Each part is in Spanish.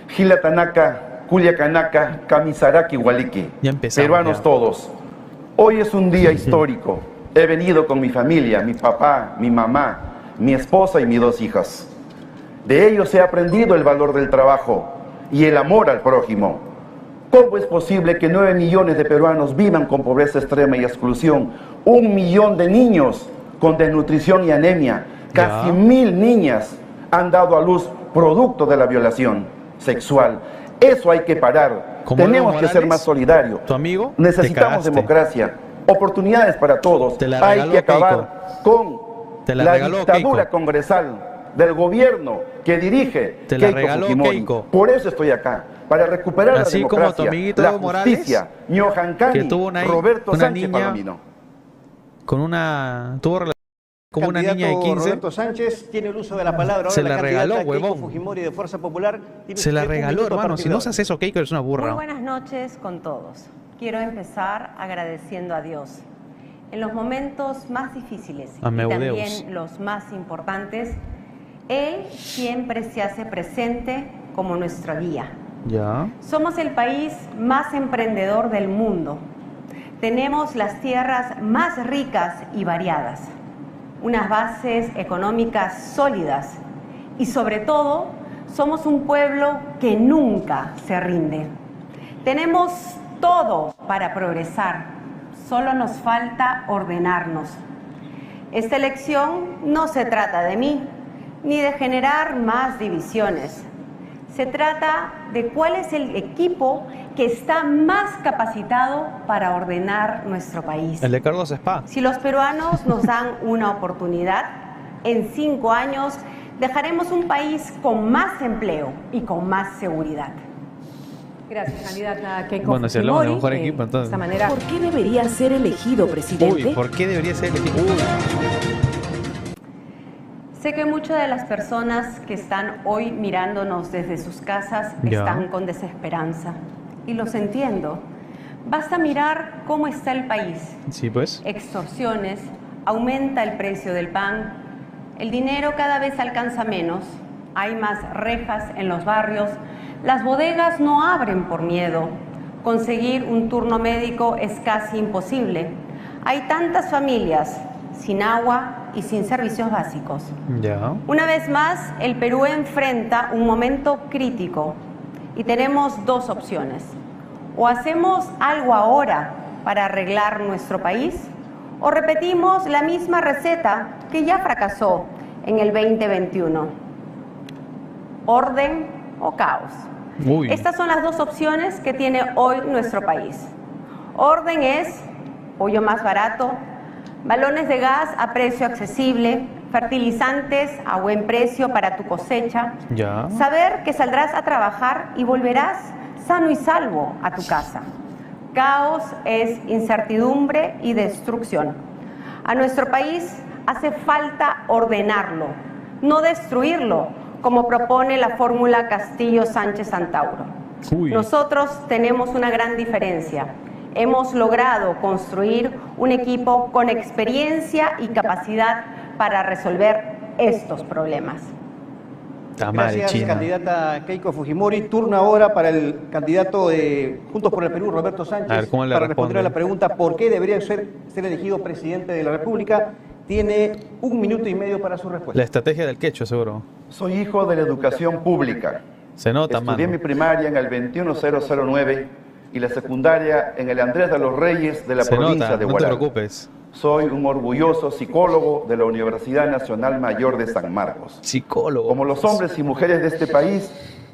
Gila Tanaka, Kulia Kanaka, Kamisaraki Waliki. Ya empezamos, Peruanos ya. todos. Hoy es un día histórico. He venido con mi familia, mi papá, mi mamá, mi esposa y mis 2 hijas. De ellos he aprendido el valor del trabajo y el amor al prójimo. ¿Cómo es posible que 9 millones de peruanos vivan con pobreza extrema y exclusión? 1 millón de niños con desnutrición y anemia. Casi 1000 niñas han dado a luz producto de la violación sexual. Eso hay que parar. Como Tenemos Evo que ser Morales, más solidarios. tu amigo, Necesitamos te cagaste. democracia, oportunidades para todos. Te la Hay regaló que acabar con Te la la regaló dictadura Keiko. congresal del gobierno que dirige Te la Keiko regaló Fujimori. Keiko. Por eso estoy acá, para recuperar Así la como democracia, tu amiguito la Evo Morales, justicia, Ñohancani, que tuvo Roberto una Sánchez niña Palomino. Con una... Tuvo relación con una Candidato niña de 15. Roberto Sánchez tiene el uso de la palabra. Ahora Se la regaló, candidata Keiko huevón. Fujimori de Fuerza Popular tiene Se la usted un regaló, minuto a hermano. partir Si de no ahora. se hace eso, Keiko, eres una burra. Muy buenas noches con todos. Quiero empezar agradeciendo a Dios. En los momentos más difíciles y Ameudeus. también los más importantes, Él siempre se hace presente como nuestra guía. Ya. Somos el país más emprendedor del mundo. Tenemos las tierras más ricas y variadas, unas bases económicas sólidas y sobre todo somos un pueblo que nunca se rinde. Tenemos todo para progresar, solo nos falta ordenarnos. Esta elección no se trata de mí, ni de generar más divisiones. Se trata de cuál es el equipo que está más capacitado para ordenar nuestro país. El de Carlos Spa. Si los peruanos nos dan una oportunidad, en 5 años dejaremos un país con más empleo y con más seguridad. Gracias, candidata Keiko Bueno, si hablamos de Fujimori. mejor equipo, De entonces. esta manera, ¿Por qué debería ser elegido presidente? Uy, ¿por qué debería ser elegido? Sé que muchas de las personas que están hoy mirándonos desde sus casas Ya. están con desesperanza. Y los entiendo. Basta mirar cómo está el país. Sí, pues. Extorsiones, aumenta el precio del pan, el dinero cada vez alcanza menos, hay más rejas en los barrios, las bodegas no abren por miedo, conseguir un turno médico es casi imposible. Hay tantas familias sin agua y sin servicios básicos. Ya. Una vez más, el Perú enfrenta un momento crítico y tenemos 2 opciones. O hacemos algo ahora para arreglar nuestro país, o repetimos la misma receta que ya fracasó en el 2021. Orden o caos. Uy. Estas son las 2 opciones que tiene hoy nuestro país. Orden es pollo más barato, balones de gas a precio accesible, fertilizantes a buen precio para tu cosecha, Ya. saber que saldrás a trabajar y volverás sano y salvo a tu casa. Caos es incertidumbre y destrucción. A nuestro país hace falta ordenarlo, no destruirlo, como propone la fórmula Castillo-Sánchez-Antauro. Uy. Nosotros tenemos una gran diferencia. Hemos logrado construir un equipo con experiencia y capacidad para resolver estos problemas. Tamare, Gracias, China. candidata Keiko Fujimori. Turno ahora para el candidato de Juntos por el Perú, Roberto Sánchez, A ver, ¿cómo le para responde? responder a la pregunta ¿por qué debería ser elegido presidente de la República? Tiene 1 minuto y medio para su respuesta. La estrategia del quecho, seguro. Soy hijo de la educación pública. Se nota, Estudié mi mano. primaria en el 21009 y la secundaria en el Andrés de los Reyes de la Se provincia nota, de no te Huaral. preocupes. Soy un orgulloso psicólogo de la Universidad Nacional Mayor de San Marcos. Psicólogo. Como los hombres y mujeres de este país,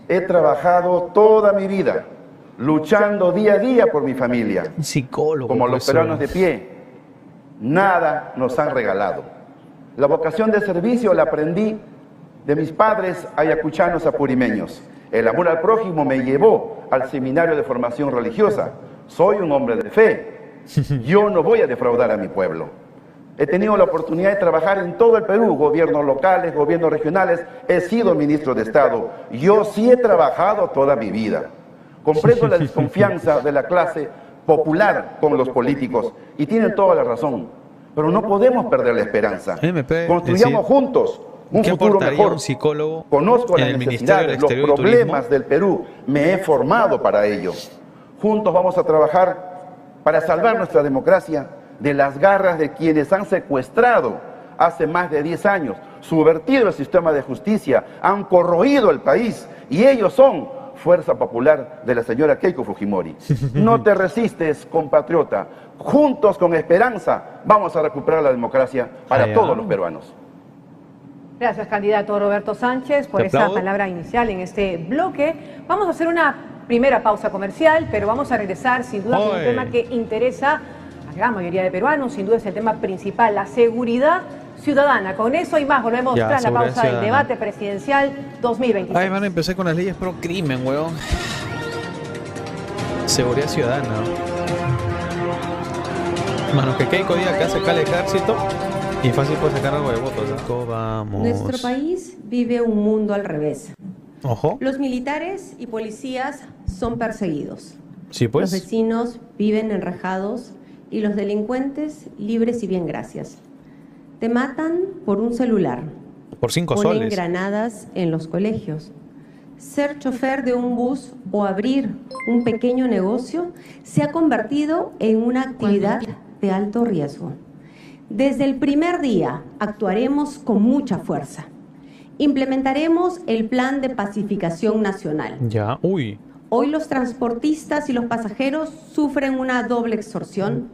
he trabajado toda mi vida, luchando día a día por mi familia. Un psicólogo. Como los profesor. peruanos de pie, nada nos han regalado. La vocación de servicio la aprendí de mis padres ayacuchanos apurimeños. El amor al prójimo me llevó al seminario de formación religiosa. Soy un hombre de fe. Yo no voy a defraudar a mi pueblo. He tenido la oportunidad de trabajar en todo el Perú, gobiernos locales, gobiernos regionales. He sido ministro de Estado. Yo sí he trabajado toda mi vida. Comprendo la desconfianza de la clase popular con los políticos y tienen toda la razón. Pero no podemos perder la esperanza. MP, Construyamos decir- juntos un ¿Qué futuro aportaría mejor. un psicólogo Conozco en las el Ministerio del necesidades, los Exterior y problemas Turismo? del Perú. Me he formado para ello. Juntos vamos a trabajar para salvar nuestra democracia de las garras de quienes han secuestrado hace más de 10 años, subvertido el sistema de justicia, han corroído el país y ellos son Fuerza Popular de la señora Keiko Fujimori. No te resistes, compatriota. Juntos con esperanza vamos a recuperar la democracia para Allá. todos los peruanos. Gracias, candidato Roberto Sánchez, por Te esa aplaudo. palabra inicial en este bloque. Vamos a hacer una primera pausa comercial, pero vamos a regresar sin duda con un Oy. tema que interesa a la gran mayoría de peruanos. Sin duda es el tema principal, la seguridad ciudadana. Con eso y más volvemos Ya, tras la seguridad pausa del ciudadana. debate presidencial 2026. Ay, mano, empecé con las leyes pro crimen, weón. Seguridad ciudadana. Mano, que Keiko diga que hace acá el ejército y fácil puede sacar algo de votos. ¿No? Vamos. Nuestro país vive un mundo al revés. Ojo. Los militares y policías son perseguidos. Sí, Los pues. vecinos viven enrejados y los delincuentes libres y bien gracias. Te matan por un celular. Por 5 Ponen soles. granadas en los colegios. Ser chofer de un bus o abrir un pequeño negocio se ha convertido en una actividad de alto riesgo. Desde el primer día actuaremos con mucha fuerza. Implementaremos el Plan de Pacificación Nacional. Ya. Uy. Hoy los transportistas y los pasajeros sufren una doble extorsión,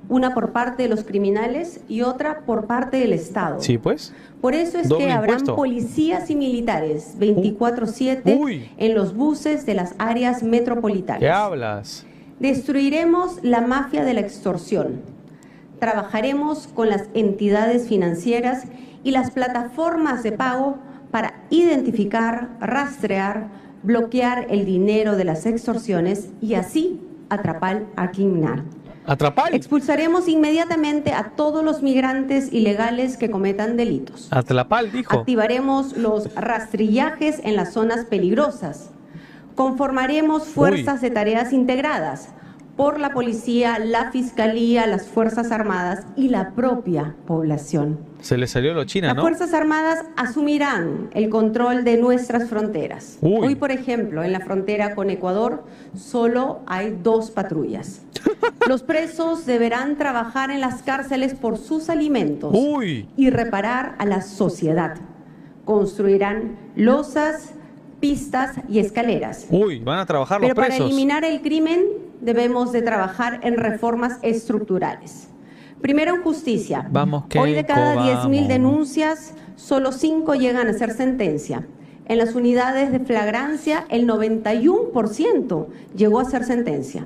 una por parte de los criminales y otra por parte del Estado. Sí, pues. Por eso es Doble que habrán impuesto. policías y militares 24/7 Uy. en los buses de las áreas metropolitanas. ¿Qué hablas? Destruiremos la mafia de la extorsión. Trabajaremos con las entidades financieras y las plataformas de pago para identificar, rastrear, bloquear el dinero de las extorsiones y así atrapar al criminal. Atrapar. Expulsaremos inmediatamente a todos los migrantes ilegales que cometan delitos. Atrapar, dijo. Activaremos los rastrillajes en las zonas peligrosas. Conformaremos fuerzas de tareas integradas por la policía, la fiscalía, las Fuerzas Armadas y la propia población. Se le salió lo china, Las ¿no? Fuerzas Armadas asumirán el control de nuestras fronteras. Uy. Hoy, por ejemplo, en la frontera con Ecuador solo hay 2 patrullas. Los presos deberán trabajar en las cárceles por sus alimentos Uy. y reparar a la sociedad. Construirán losas, pistas y escaleras. Uy, van a trabajar Pero los para presos. eliminar el crimen debemos de trabajar en reformas estructurales. Primero en justicia. Vamos, Hoy de cada Keiko, 10.000 vamos. denuncias, solo 5 llegan a ser sentencia. En las unidades de flagrancia, el 91% llegó a ser sentencia.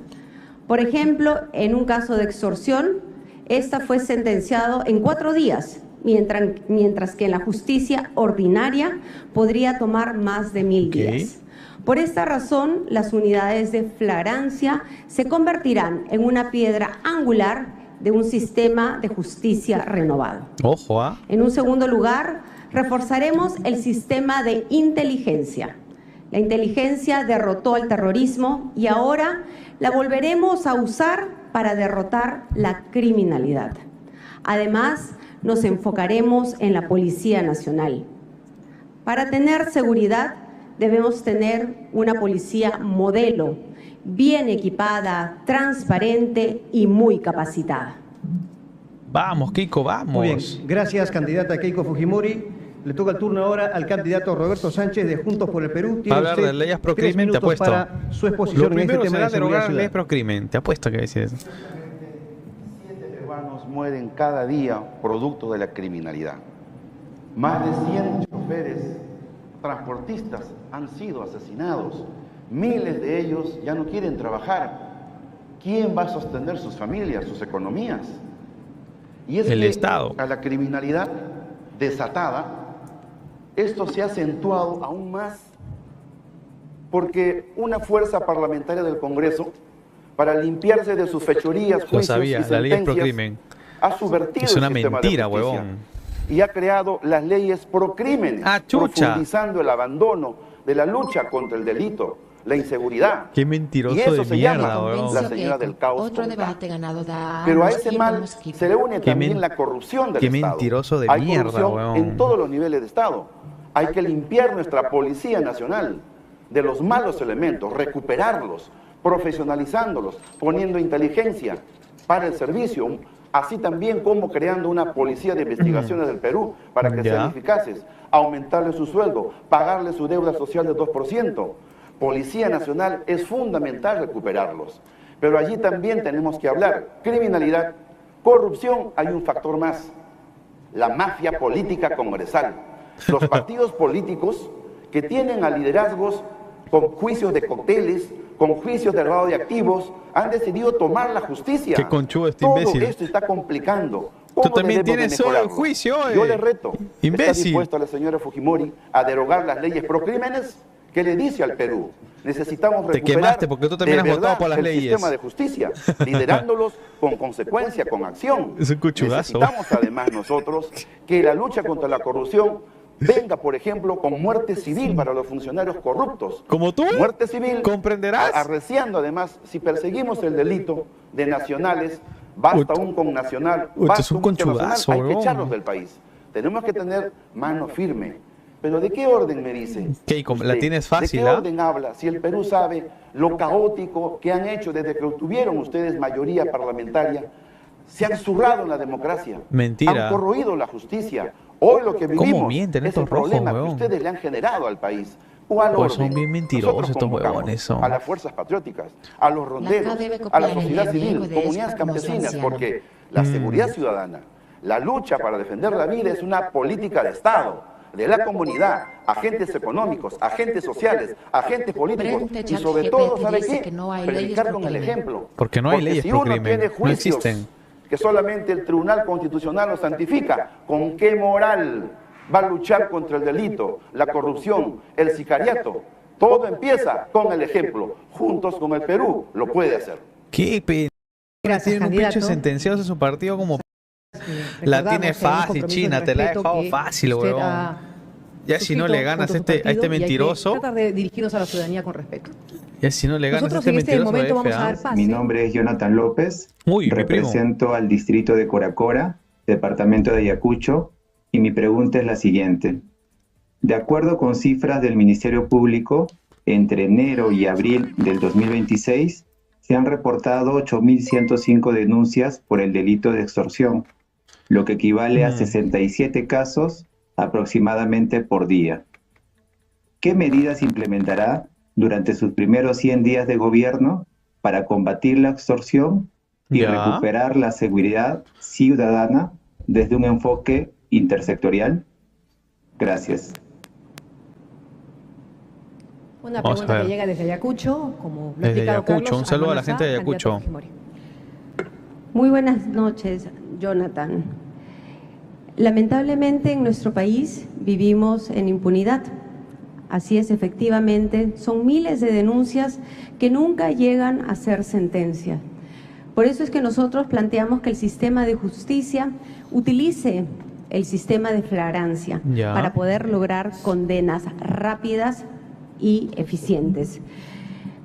Por ejemplo, en un caso de extorsión, esta fue sentenciado en 4 días, mientras que en la justicia ordinaria podría tomar más de 1.000 Ok. días. Por esta razón, las unidades de flagrancia se convertirán en una piedra angular de un sistema de justicia renovado. Ojo, ¿ah? En un segundo lugar, reforzaremos el sistema de inteligencia. La inteligencia derrotó al terrorismo y ahora la volveremos a usar para derrotar la criminalidad. Además, nos enfocaremos en la Policía Nacional. Para tener seguridad, debemos tener una policía modelo, bien equipada, transparente y muy capacitada. Vamos, Keiko, vamos. Muy bien, gracias candidata Keiko Fujimori. Le toca el turno ahora al candidato Roberto Sánchez de Juntos por el Perú. Tiene Hablar usted de leyes pro 3 crimen, te minutos apuesto. para su Lo exposición en este primero tema será de seguridad derogar la ley ciudadana. pro crimen. Te apuesto que decís eso. 7 peruanos mueren cada día producto de la criminalidad. Más de 100 choferes transportistas han sido asesinados. Miles de ellos ya no quieren trabajar. ¿Quién va a sostener sus familias, sus economías? Y es El que Estado. a la criminalidad desatada, esto se ha acentuado aún más porque una fuerza parlamentaria del Congreso, para limpiarse de sus fechorías, Lo juicios sabía, y la ley es pro sentencias, crimen. ha subvertido Es una el sistema de mentira, justicia huevón. y ha creado las leyes pro crimen, Ah, chucha. profundizando el abandono de la lucha contra el delito. la inseguridad. Qué Y mentiroso eso de se mierda, llama weón. la señora del caos Otro total. debate ganado da Pero a anos ese y mal temos que- se le une Qué también men- la corrupción del qué Estado. mentiroso de Hay mierda, corrupción weón. en todos los niveles de Estado. Hay que limpiar nuestra Policía Nacional de los malos elementos, recuperarlos, profesionalizándolos, poniendo inteligencia para el servicio, así también como creando una policía de investigaciones del Perú para que sean Ya. eficaces, aumentarle su sueldo, pagarle su deuda social del 2%. Policía Nacional es fundamental recuperarlos. Pero allí también tenemos que hablar criminalidad, corrupción, hay un factor más, la mafia política congresal. Los partidos políticos que tienen a liderazgos con juicios de cócteles, con juicios de lavado de activos, han decidido tomar la justicia. Qué conchudo este Todo imbécil. esto está complicando. Tú ¿Cómo también debemos de tienes solo el mejorarlo? juicio, Yo le reto. ¿Está imbécil. dispuesto a la señora Fujimori a derogar las leyes pro crímenes? ¿Qué le dice al Perú? Necesitamos Te recuperar quemaste porque tú también de has votado verdad por las el leyes. sistema de justicia, liderándolos con consecuencia, con acción. Es un cuchudazo. Necesitamos además nosotros que la lucha contra la corrupción venga, por ejemplo, con muerte civil para los funcionarios corruptos. Como tú, Muerte civil. comprenderás. Arreciando además, si perseguimos el delito de nacionales, basta Ut- un connacional, Ut, basta es un un internacional, conchudazo, hay que weón. echarlos del país. Tenemos que tener mano firme. ¿Pero de qué orden me dice? ¿Qué? ¿Cómo? La usted? tienes fácil, ¿De qué ¿ah? orden habla? Si el Perú sabe lo caótico que han hecho desde que tuvieron ustedes mayoría parlamentaria, se han zurrado en la democracia. Mentira. Han corroído la justicia. Hoy lo que ¿Cómo vivimos mienten es estos el problema rojos, que weón? ustedes le han generado al país. ¿Cuál Pues orden? son bien mentirosos Nosotros estos convocamos huevones, son. a las fuerzas patrióticas, a los ronderos, CA debe a copiar la el sociedad griego civil, de comunidades esta campesinas, anciana. porque la seguridad ciudadana, la lucha para defender la vida es una política de Estado, de la comunidad, agentes económicos, agentes sociales, agentes políticos Frente y sobre ChatGPT todo, ¿sabe dice qué? que no hay leyes Predicar pro con el crimen. ejemplo. Porque no hay Porque leyes si pro uno crimen, tiene no juicios existen. que solamente el Tribunal Constitucional lo santifica, ¿con qué moral va a luchar contra el delito, la corrupción, el sicariato? Todo empieza con el ejemplo. Juntos con el Perú lo puede hacer. Qué pena. Gracias, Tienen un pinche candidato. sentenciados en su partido como... La Recordamos tiene que hay un fácil, compromiso China, de te la he respeto dejado que fácil, usted huevón. ha Ya si no suscrito le ganas junto a su a este partido y hay que mentiroso, tratar de dirigirnos a la ciudadanía con respeto. ya si no le ganas a Nosotros este en este mentiroso momento de vamos a FA. dar pase. Mi nombre es Jonathan López, Uy, mi primo. represento al distrito de Coracora, departamento de Ayacucho, y mi pregunta es la siguiente. De acuerdo con cifras del Ministerio Público, entre enero y abril del 2026 se han reportado 8.105 denuncias por el delito de extorsión, lo que equivale a 67 casos aproximadamente por día. ¿Qué medidas implementará durante sus primeros 100 días de gobierno para combatir la extorsión y Ya. recuperar la seguridad ciudadana desde un enfoque intersectorial? Gracias. Una Vamos a pregunta que ver. llega desde Ayacucho, como lo ha Desde explicado Ayacucho, Carlos un saludo a la Almanzar, gente de Ayacucho. candidato Fujimori. Muy buenas noches, Jonathan. Lamentablemente en nuestro país vivimos en impunidad. Así es, efectivamente, son miles de denuncias que nunca llegan a ser sentencia. Por eso es que nosotros planteamos que el sistema de justicia utilice el sistema de flagrancia Ya. para poder lograr condenas rápidas y eficientes.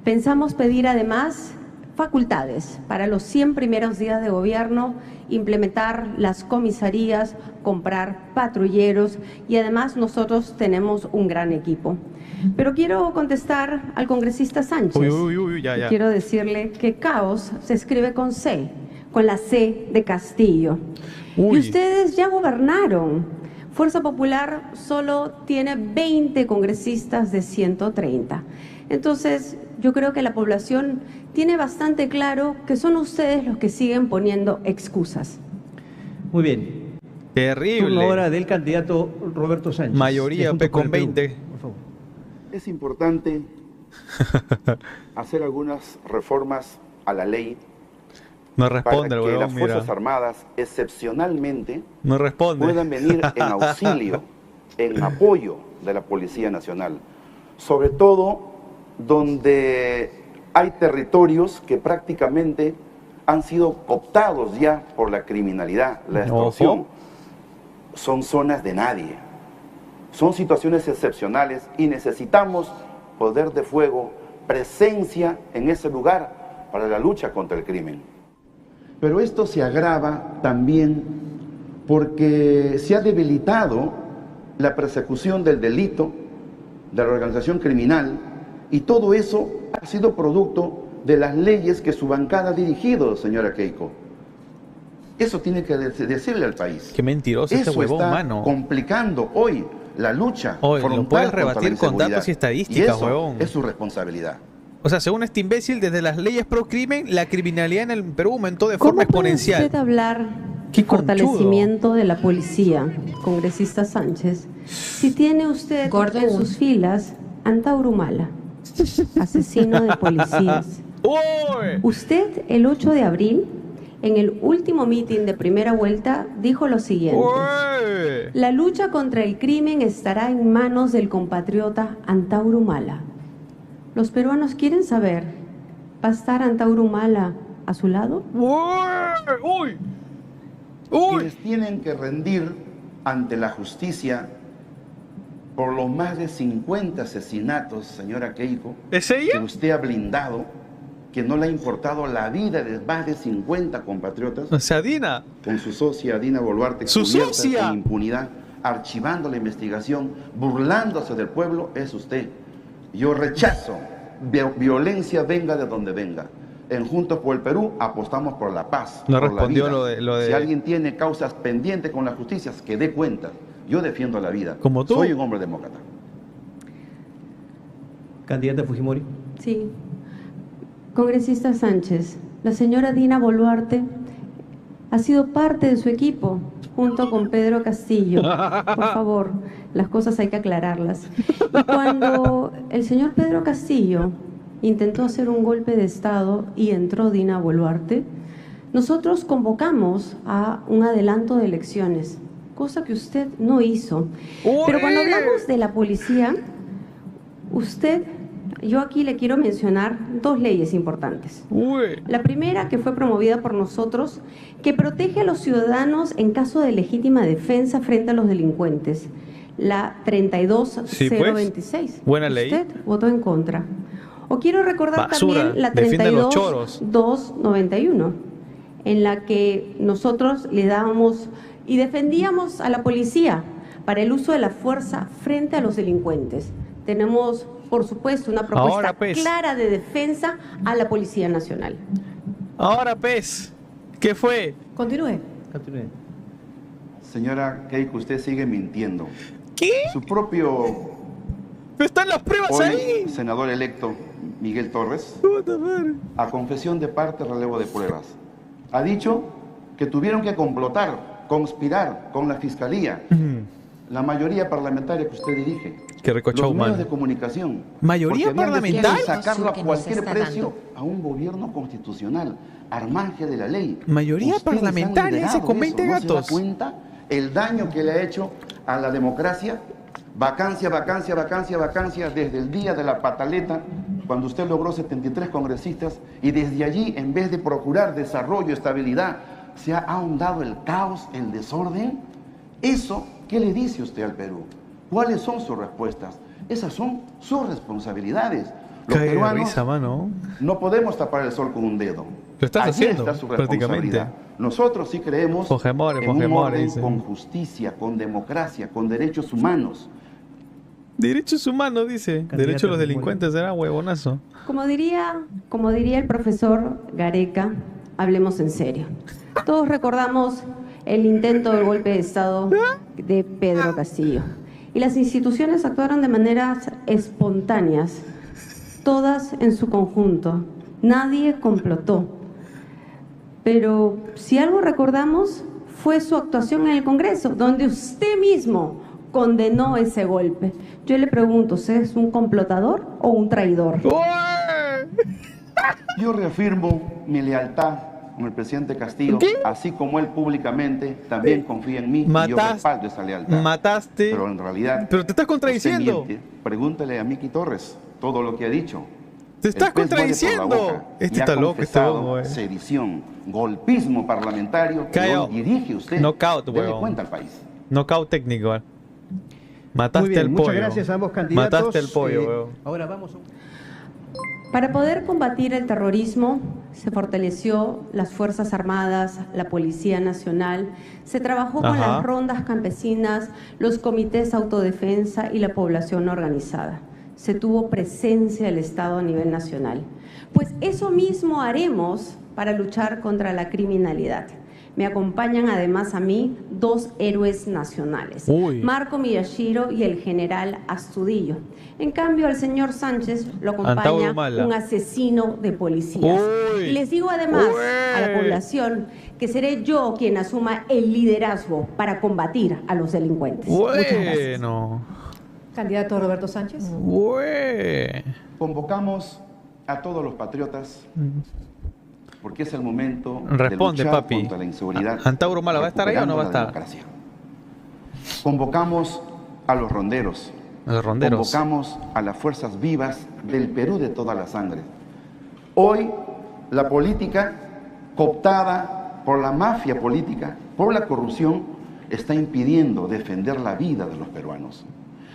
Pensamos pedir además facultades para los 100 primeros días de gobierno, implementar las comisarías, comprar patrulleros y además nosotros tenemos un gran equipo. Pero quiero contestar al congresista Sánchez. Uy, ya. Quiero decirle que caos se escribe con C, con la C de Castillo. Uy. Y ustedes ya gobernaron. Fuerza Popular solo tiene 20 congresistas de 130. Entonces, yo creo que la población tiene bastante claro que son ustedes los que siguen poniendo excusas. Muy bien. Terrible. Turno ahora del candidato Roberto Sánchez. Mayoría de Juntos P por con el Perú. 20. Por favor. Es importante hacer algunas reformas a la ley No para responde el que huevón, las Fuerzas mira. Armadas excepcionalmente No responde. puedan venir en auxilio, en apoyo de la Policía Nacional, sobre todo donde hay territorios que prácticamente han sido cooptados ya por la criminalidad, la extorsión. Ojo. Son zonas de nadie, son situaciones excepcionales y necesitamos poder de fuego presencia en ese lugar para la lucha contra el crimen. Pero esto se agrava también porque se ha debilitado la persecución del delito, de la organización criminal, y todo eso ha sido producto de las leyes que su bancada ha dirigido, señora Keiko. Eso tiene que decirle al país. Qué mentiroso este Eso huevón, está mano. complicando hoy la lucha Hoy frontal lo puedes contra la rebatir con inseguridad. datos y estadísticas, Y eso huevón. es su responsabilidad. O sea, según este imbécil, desde las leyes pro crimen, la criminalidad en el Perú aumentó de ¿Cómo forma puede exponencial. usted hablar Qué de fortalecimiento de la policía, congresista Sánchez, si tiene usted en sus filas Antauro Humala, asesino de policías? ¡Uy! Usted, el 8 de abril, en el último mitin de primera vuelta, dijo lo siguiente: ¡Uy! la lucha contra el crimen estará en manos del compatriota Antauro Humala. Los peruanos quieren saber, ¿va a estar Antauro Humala a su lado? ¡Uy! ¡Uy! Quienes tienen que rendir ante la justicia por los más de 50 asesinatos, señora Keiko, ¿Es que ella? usted ha blindado, que no le ha importado la vida de más de 50 compatriotas, O sea, Dina. con su socia Dina Boluarte, ¡Su cubierta socia! con impunidad, archivando la investigación, burlándose del pueblo, es usted. Yo rechazo violencia venga de donde venga. En Juntos por el Perú apostamos por la paz. No por la respondió vida. lo de- Si alguien tiene causas pendientes con la justicia, que dé cuenta. Yo defiendo la vida. ¿Como tú? Soy un hombre demócrata. Candidata Fujimori. Sí. Congresista Sánchez, la señora Dina Boluarte ha sido parte de su equipo, junto con Pedro Castillo. Por favor, las cosas hay que aclararlas. Y cuando el señor Pedro Castillo intentó hacer un golpe de Estado y entró Dina Boluarte, nosotros convocamos a un adelanto de elecciones, cosa que usted no hizo. Pero cuando hablamos de la policía, yo aquí le quiero mencionar dos leyes importantes. ¡Uy! La primera, que fue promovida por nosotros, que protege a los ciudadanos en caso de legítima defensa frente a los delincuentes. La 32026. Sí, pues. Buena ley. Usted votó en contra. O quiero recordar Basura, también la defiende los choros. 32291, en la que nosotros le dábamos y defendíamos a la policía para el uso de la fuerza frente a los delincuentes. Tenemos, por supuesto, una propuesta Ahora, pues. clara de defensa a la Policía Nacional. Ahora, pez, ¿qué fue? Continúe. Señora Keiko, usted sigue mintiendo. ¿Qué? Su propio ¿Están las pruebas hoy ahí? senador electo Miguel Torres, Puta madre. a confesión de parte, relevo de pruebas, ha dicho que tuvieron que complotar, conspirar con la Fiscalía, la mayoría parlamentaria que usted dirige, Qué recochado, los medios mano. de comunicación. ¿Mayoría porque habían decidido parlamentaria? sacarlo a cualquier precio a un gobierno constitucional, al margen de la ley. Mayoría Ustedes parlamentaria, han liderado ese con eso, 20 ¿no gatos. se da cuenta el daño que le ha hecho a la democracia? Vacancia, vacancia, vacancia, vacancia, desde el día de la pataleta, cuando usted logró 73 congresistas, y desde allí, en vez de procurar desarrollo, estabilidad, se ha ahondado el caos, el desorden. Eso, ¿qué le dice usted al Perú? ¿Cuáles son sus respuestas? Esas son sus responsabilidades. Los Cae de peruanos risa, mano. no podemos tapar el sol con un dedo. Lo estás Allí haciendo, está su prácticamente. responsabilidad. Nosotros sí creemos Fujimori, en un Fujimori, orden dice. con justicia, con democracia, con derechos humanos. Derechos humanos, dice. Derechos de los delincuentes, era huevonazo. Como diría el profesor Gareca, hablemos en serio. Todos recordamos el intento del golpe de Estado de Pedro Castillo. Y las instituciones actuaron de maneras espontáneas, todas en su conjunto. Nadie complotó. Pero si algo recordamos fue su actuación en el Congreso, donde usted mismo condenó ese golpe. Yo le pregunto, ¿usted es un complotador o un traidor? Yo reafirmo mi lealtad con el presidente Castillo, así como él públicamente también confía en mí y yo respaldo esa lealtad. Mataste. Pero en realidad, Pero te estás contradiciendo. usted miente. Pregúntele a Miki Torres todo lo que ha dicho. Te estás El pez muere por la contradiciendo. boca Este y ha está loco, este confesado huevón, sedición, golpismo parlamentario que Callao. hoy dirige usted. Knockout, Dele huevón. cuenta al país. Knockout técnico. Mataste Muy bien, el muchas pollo. gracias a ambos candidatos. Mataste el pollo, weón. Ahora vamos a... Para poder combatir el terrorismo, se fortaleció las Fuerzas Armadas, la Policía Nacional, se trabajó con las rondas campesinas, los comités de autodefensa y la población organizada. Se tuvo presencia del Estado a nivel nacional. Pues eso mismo haremos para luchar contra la criminalidad. Me acompañan además a mí 2 héroes nacionales, Marco Miyashiro y el general Astudillo. En cambio, al señor Sánchez lo acompaña un asesino de policías. Y les digo además a la población que seré yo quien asuma el liderazgo para combatir a los delincuentes. Muchas gracias. Candidato Roberto Sánchez. Convocamos a todos los patriotas porque es el momento Responde, de luchar papi. contra la inseguridad. ¿Antauro Mala va a estar ahí o no va a estar? Democracia. Convocamos a los ronderos. Convocamos a las fuerzas vivas del Perú de toda la sangre. Hoy la política, cooptada por la mafia política, por la corrupción, está impidiendo defender la vida de los peruanos.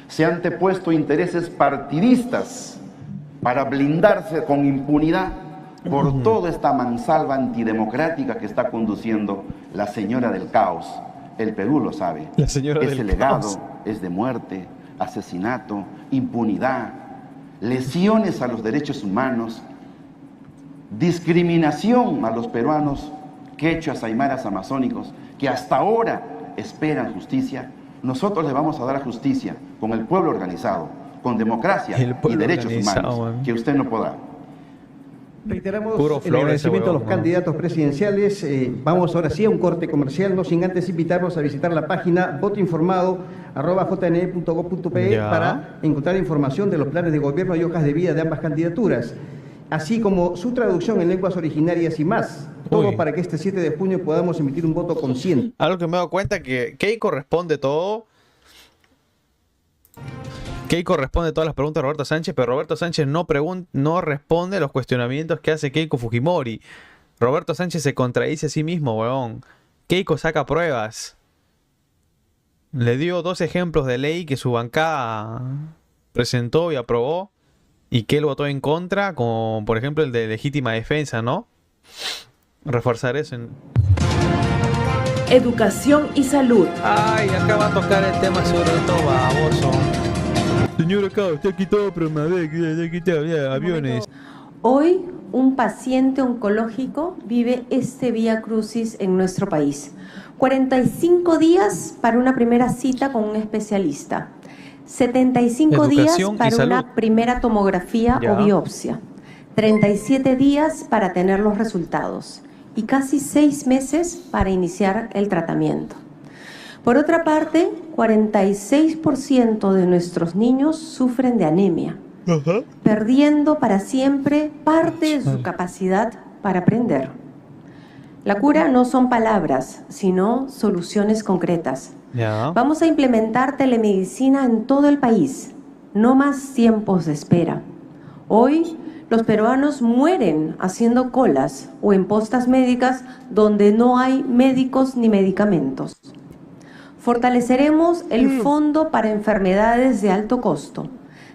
Se han antepuesto intereses partidistas para blindarse con impunidad por toda esta mansalva antidemocrática que está conduciendo la señora del caos. El Perú lo sabe. La señora del Ese legado caos es de muerte, asesinato, impunidad, lesiones a los derechos humanos, discriminación a los peruanos, quechuas, aymaras, amazónicos, que hasta ahora esperan justicia. Nosotros le vamos a dar justicia con el pueblo organizado, con democracia y derechos humanos, que usted no podrá. Reiteramos el agradecimiento a los candidatos presidenciales. Vamos ahora sí a un corte comercial, no sin antes invitarlos a visitar la página votoinformado@jne.gov.pe para encontrar información de los planes de gobierno y hojas de vida de ambas candidaturas, así como su traducción en lenguas originarias y más. Todo para que este 7 de junio podamos emitir un voto consciente. Algo que me he dado cuenta que Keiko responde todo. Keiko responde todas las preguntas de Roberto Sánchez, pero Roberto Sánchez no responde a los cuestionamientos que hace Keiko Fujimori. Roberto Sánchez se contradice a sí mismo, weón. Keiko saca pruebas. Le dio 2 ejemplos de ley que su bancada presentó y aprobó y que él votó en contra, como por ejemplo el de legítima defensa, ¿no? Reforzar eso en... Educación y salud. Ay, acá va a tocar el tema sobre todo baboso. Señor, acá usted ha quitado aviones. Hoy, un paciente oncológico vive este vía crucis en nuestro país. 45 días para una primera cita con un especialista. 75 días para una primera tomografía o biopsia. 37 días para tener los resultados. Y casi 6 meses para iniciar el tratamiento. Por otra parte, 46% de nuestros niños sufren de anemia, perdiendo para siempre parte de su capacidad para aprender. La cura no son palabras, sino soluciones concretas. Vamos a implementar telemedicina en todo el país, no más tiempos de espera. Hoy, los peruanos mueren haciendo colas o en postas médicas donde no hay médicos ni medicamentos. Fortaleceremos el Fondo para Enfermedades de Alto Costo.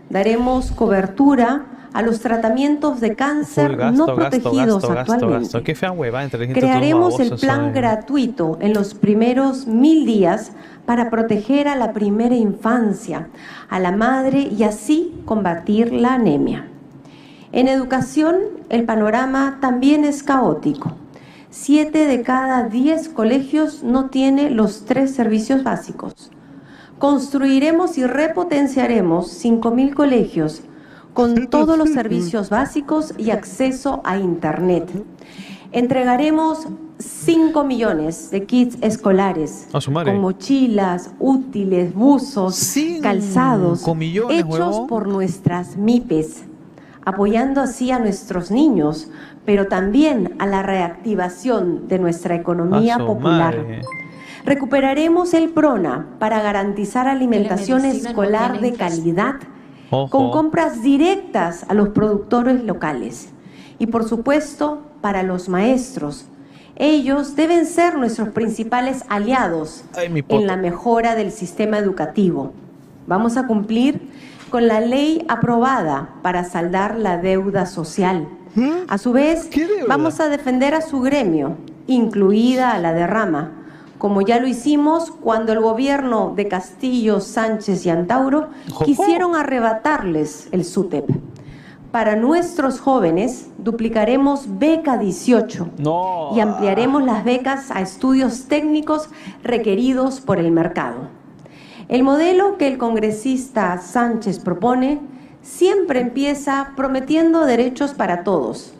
Daremos cobertura a los tratamientos de cáncer no protegidos actualmente. Qué fea hueva, crearemos el plan gratuito en los primeros 1000 días para proteger a la primera infancia, a la madre y así combatir la anemia. En educación, el panorama también es caótico. 7 de cada 10 colegios no tiene los 3 servicios básicos. Construiremos y repotenciaremos 5.000 colegios con todos los servicios básicos y acceso a Internet. Entregaremos 5 millones de kits escolares con mochilas, útiles, buzos, calzados, hechos por nuestras MIPES, apoyando así a nuestros niños, pero también a la reactivación de nuestra economía popular. Recuperaremos el PRONA para garantizar alimentación escolar de calidad, con compras directas a los productores locales. Y por supuesto, para los maestros. Ellos deben ser nuestros principales aliados en la mejora del sistema educativo. Vamos a cumplir con la ley aprobada para saldar la deuda social. A su vez, ¿Qué deuda? vamos a defender a su gremio, incluida a la derrama, como ya lo hicimos cuando el gobierno de Castillo, Sánchez y Antauro quisieron arrebatarles el SUTEP. Para nuestros jóvenes duplicaremos Beca 18 No. y ampliaremos las becas a estudios técnicos requeridos por el mercado. El modelo que el congresista Sánchez propone siempre empieza prometiendo derechos para todos,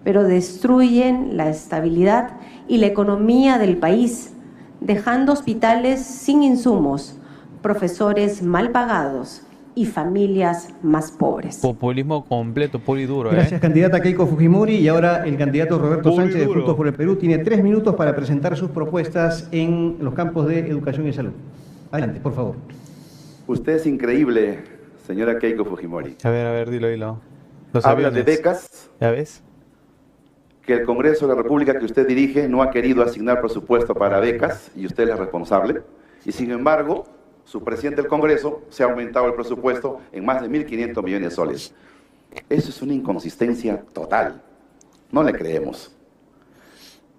pero destruyen la estabilidad y la economía del país, dejando hospitales sin insumos, profesores mal pagados y familias más pobres. Populismo completo, puro y duro, Gracias, candidata Keiko Fujimori. Y ahora el candidato Roberto Puro y Sánchez de duro. Juntos por el Perú tiene 3 minutos para presentar sus propuestas en los campos de educación y salud. Adelante, por favor. Usted es increíble, señora Keiko Fujimori. A ver, dilo. Los Habla de aviones. becas, ¿Ya ves? que el Congreso de la República que usted dirige no ha querido asignar presupuesto para becas, y usted es la responsable, y sin embargo, su presidente del Congreso se ha aumentado el presupuesto en más de 1.500 millones de soles. Eso es una inconsistencia total. No le creemos.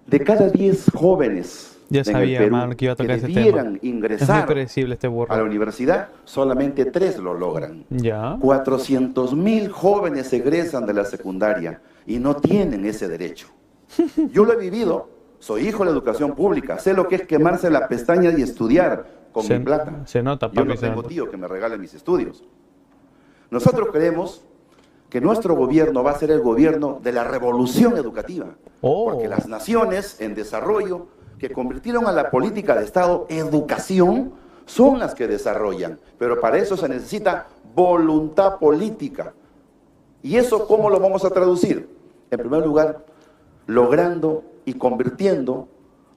De cada 10 jóvenes Ya en sabía, el Perú hermano, que iba a tocar ese debieran tema. Es muy ingresar predecible este a la burro. universidad, solamente 3 lo logran. Ya. 400.000 jóvenes egresan de la secundaria y no tienen ese derecho. Yo lo he vivido, soy hijo de la educación pública, sé lo que es quemarse la pestaña y estudiar con mi plata. Se nota, Yo papi, no se tengo nota. tío que me regale mis estudios. Nosotros creemos que nuestro gobierno va a ser el gobierno de la revolución educativa, porque las naciones en desarrollo que convirtieron a la política de Estado educación son las que desarrollan, pero para eso se necesita voluntad política. ¿Y eso cómo lo vamos a traducir? En primer lugar, logrando y convirtiendo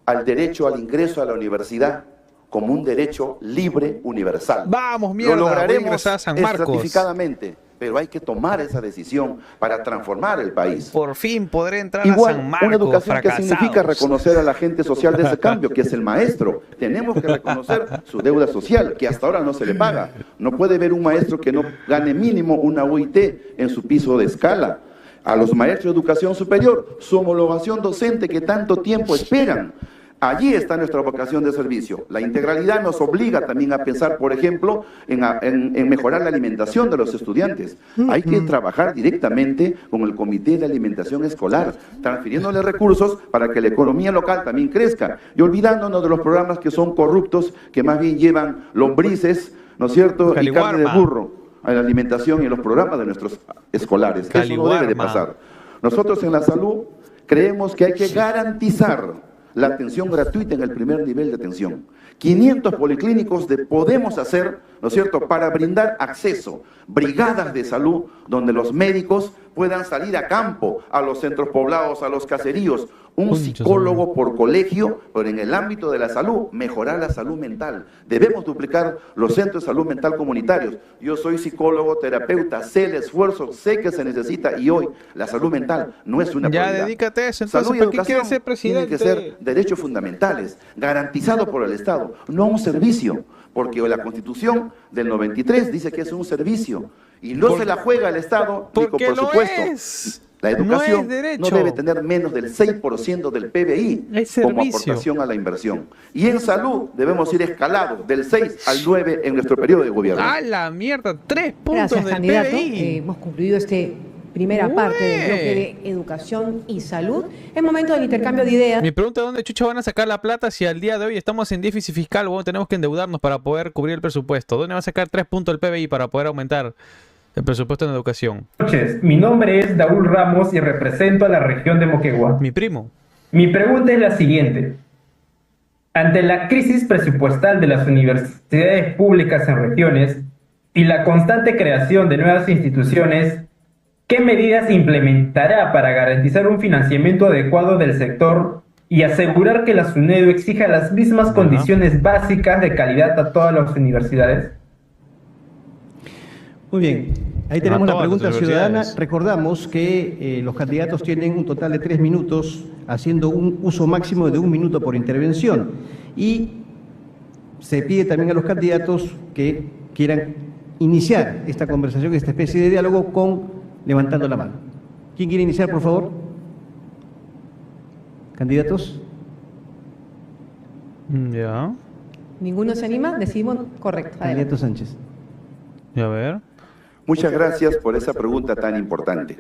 al derecho al ingreso a la universidad como un derecho libre universal. Vamos, mierda, Lo voy a lograremos ingresar a San Marcos. estratificadamente, pero hay que tomar esa decisión para transformar el país. Por fin podré entrar Igual, a San Marcos, una educación que fracasados. significa reconocer al agente social de ese cambio, que es el maestro. Tenemos que reconocer su deuda social, que hasta ahora no se le paga. No puede haber un maestro que no gane mínimo una UIT en su piso de escala. A los maestros de educación superior, su homologación docente que tanto tiempo esperan. Allí está nuestra vocación de servicio. La integralidad nos obliga también a pensar, por ejemplo, en mejorar la alimentación de los estudiantes. Hay que trabajar directamente con el Comité de Alimentación Escolar, transfiriéndole recursos para que la economía local también crezca y olvidándonos de los programas que son corruptos, que más bien llevan lombrices, ¿no es cierto?, y carne de burro a la alimentación y en los programas de nuestros escolares. Eso no debe de pasar. Nosotros en la salud creemos que hay que garantizar la atención gratuita en el primer nivel de atención. 500 policlínicos podemos hacer, ¿no es cierto?, para brindar acceso, brigadas de salud donde los médicos puedan salir a campo, a los centros poblados, a los caseríos, un psicólogo por colegio, pero en el ámbito de la salud, mejorar la salud mental. Debemos duplicar los centros de salud mental comunitarios. Yo soy psicólogo, terapeuta, sé el esfuerzo, sé que se necesita y hoy la salud mental no es una prioridad. Ya, dedícate a eso, entonces, Salud y ¿para qué educación quieres ser presidente? tienen que ser derechos fundamentales, garantizados por el Estado, no un servicio, porque la Constitución del 93 dice que es un servicio y no se la juega el Estado ni con presupuesto. La educación no debe tener menos del 6% del PBI como aportación a la inversión. Y en salud debemos ir escalados del 6 al 9 en nuestro periodo de gobierno. ¡A la mierda! 3 puntos Gracias, del candidato. PBI. Hemos concluido primera parte del bloque de educación y salud. Es momento del intercambio de ideas. Mi pregunta es: ¿dónde chucha van a sacar la plata si al día de hoy estamos en déficit fiscal? Bueno, tenemos que endeudarnos para poder cubrir el presupuesto. ¿Dónde van a sacar 3 puntos del PBI para poder aumentar el presupuesto en educación? Buenas noches, mi nombre es Daúl Ramos y represento a la región de Moquegua. Mi primo. Mi pregunta es la siguiente. Ante la crisis presupuestal de las universidades públicas en regiones y la constante creación de nuevas instituciones, ¿qué medidas implementará para garantizar un financiamiento adecuado del sector y asegurar que la SUNEDU exija las mismas condiciones básicas de calidad a todas las universidades? Muy bien, ahí tenemos la pregunta ciudadana. Recordamos que los candidatos tienen un total de 3 minutos, haciendo un uso máximo de 1 minuto por intervención. Y se pide también a los candidatos que quieran iniciar esta conversación, esta especie de diálogo con levantando la mano. ¿Quién quiere iniciar, por favor? ¿Candidatos? Ya. ¿Ninguno se anima? Decidimos, correcto. Candidato Adelante. Sánchez. Y a ver. Muchas gracias por esa pregunta tan importante.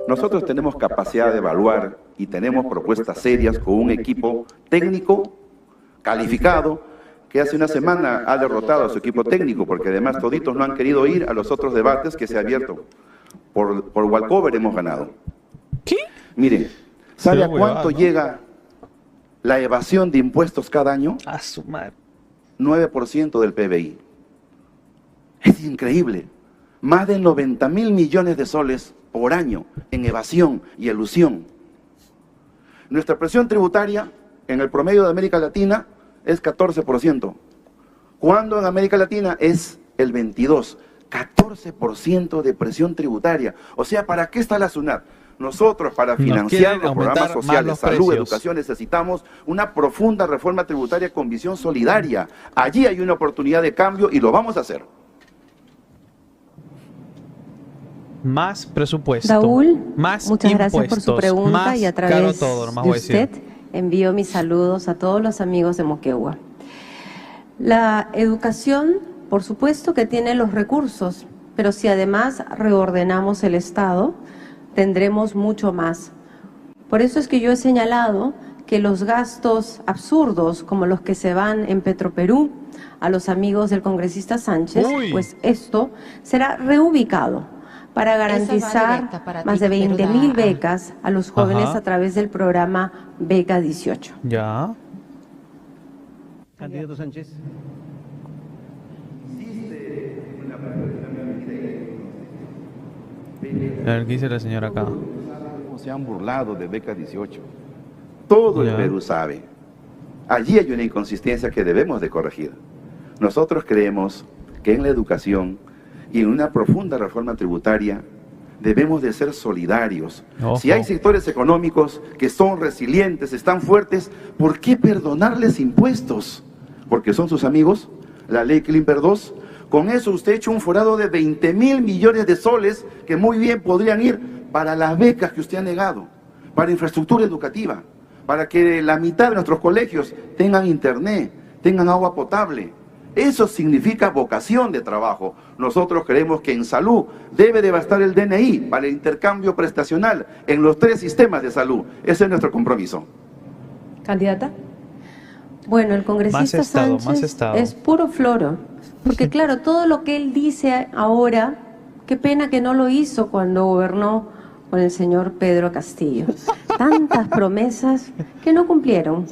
Nosotros tenemos capacidad de evaluar y tenemos propuestas serias con un equipo técnico calificado que hace una semana ha derrotado a su equipo técnico, porque además toditos no han querido ir a los otros debates que se han abierto. Por walkover hemos ganado. ¿Qué? Miren, ¿sabe Pero a cuánto huevada, ¿no? llega la evasión de impuestos cada año? A su madre. 9% del PBI. Es increíble. Más de 90.000 millones de soles por año en evasión y elusión. Nuestra presión tributaria en el promedio de América Latina es 14%. Cuando en América Latina es el 22%. 14% de presión tributaria. O sea, ¿para qué está la SUNAT? Nosotros, para financiar los programas sociales, salud, educación, necesitamos una profunda reforma tributaria con visión solidaria. Allí hay una oportunidad de cambio y lo vamos a hacer. Más presupuesto. Saúl, más muchas gracias por su impuestos, pregunta más y a caro través todo, nomás de voy a decir. usted envío mis saludos a todos los amigos de Moquegua. La educación, por supuesto que tiene los recursos, pero si además reordenamos el Estado, tendremos mucho más. Por eso es que yo he señalado que los gastos absurdos, como los que se van en Petroperú a los amigos del congresista Sánchez, pues esto será reubicado para garantizar más de 20.000 becas a los jóvenes a través del programa Beca 18. Ya. Candidato Sánchez. A ver, ¿qué dice la señora acá? ¿Cómo se han burlado de Beca 18? Todo el Ya. Perú sabe. Allí hay una inconsistencia que debemos de corregir. Nosotros creemos que en la educación y en una profunda reforma tributaria debemos de ser solidarios. Ojo. Si hay sectores económicos que son resilientes, están fuertes, ¿por qué perdonarles impuestos? Porque son sus amigos, la ley Klimper 2. Con eso usted ha hecho un forado de 20.000 millones de soles que muy bien podrían ir para las becas que usted ha negado, para infraestructura educativa, para que la mitad de nuestros colegios tengan internet, tengan agua potable. Eso significa vocación de trabajo. Nosotros creemos que en salud debe de bastar el DNI para el intercambio prestacional en los 3 sistemas de salud. Ese es nuestro compromiso. ¿Candidata? Bueno, el congresista Más Sánchez Estado. es puro floro, porque claro, todo lo que él dice ahora, qué pena que no lo hizo cuando gobernó con el señor Pedro Castillo. Tantas promesas que no cumplieron.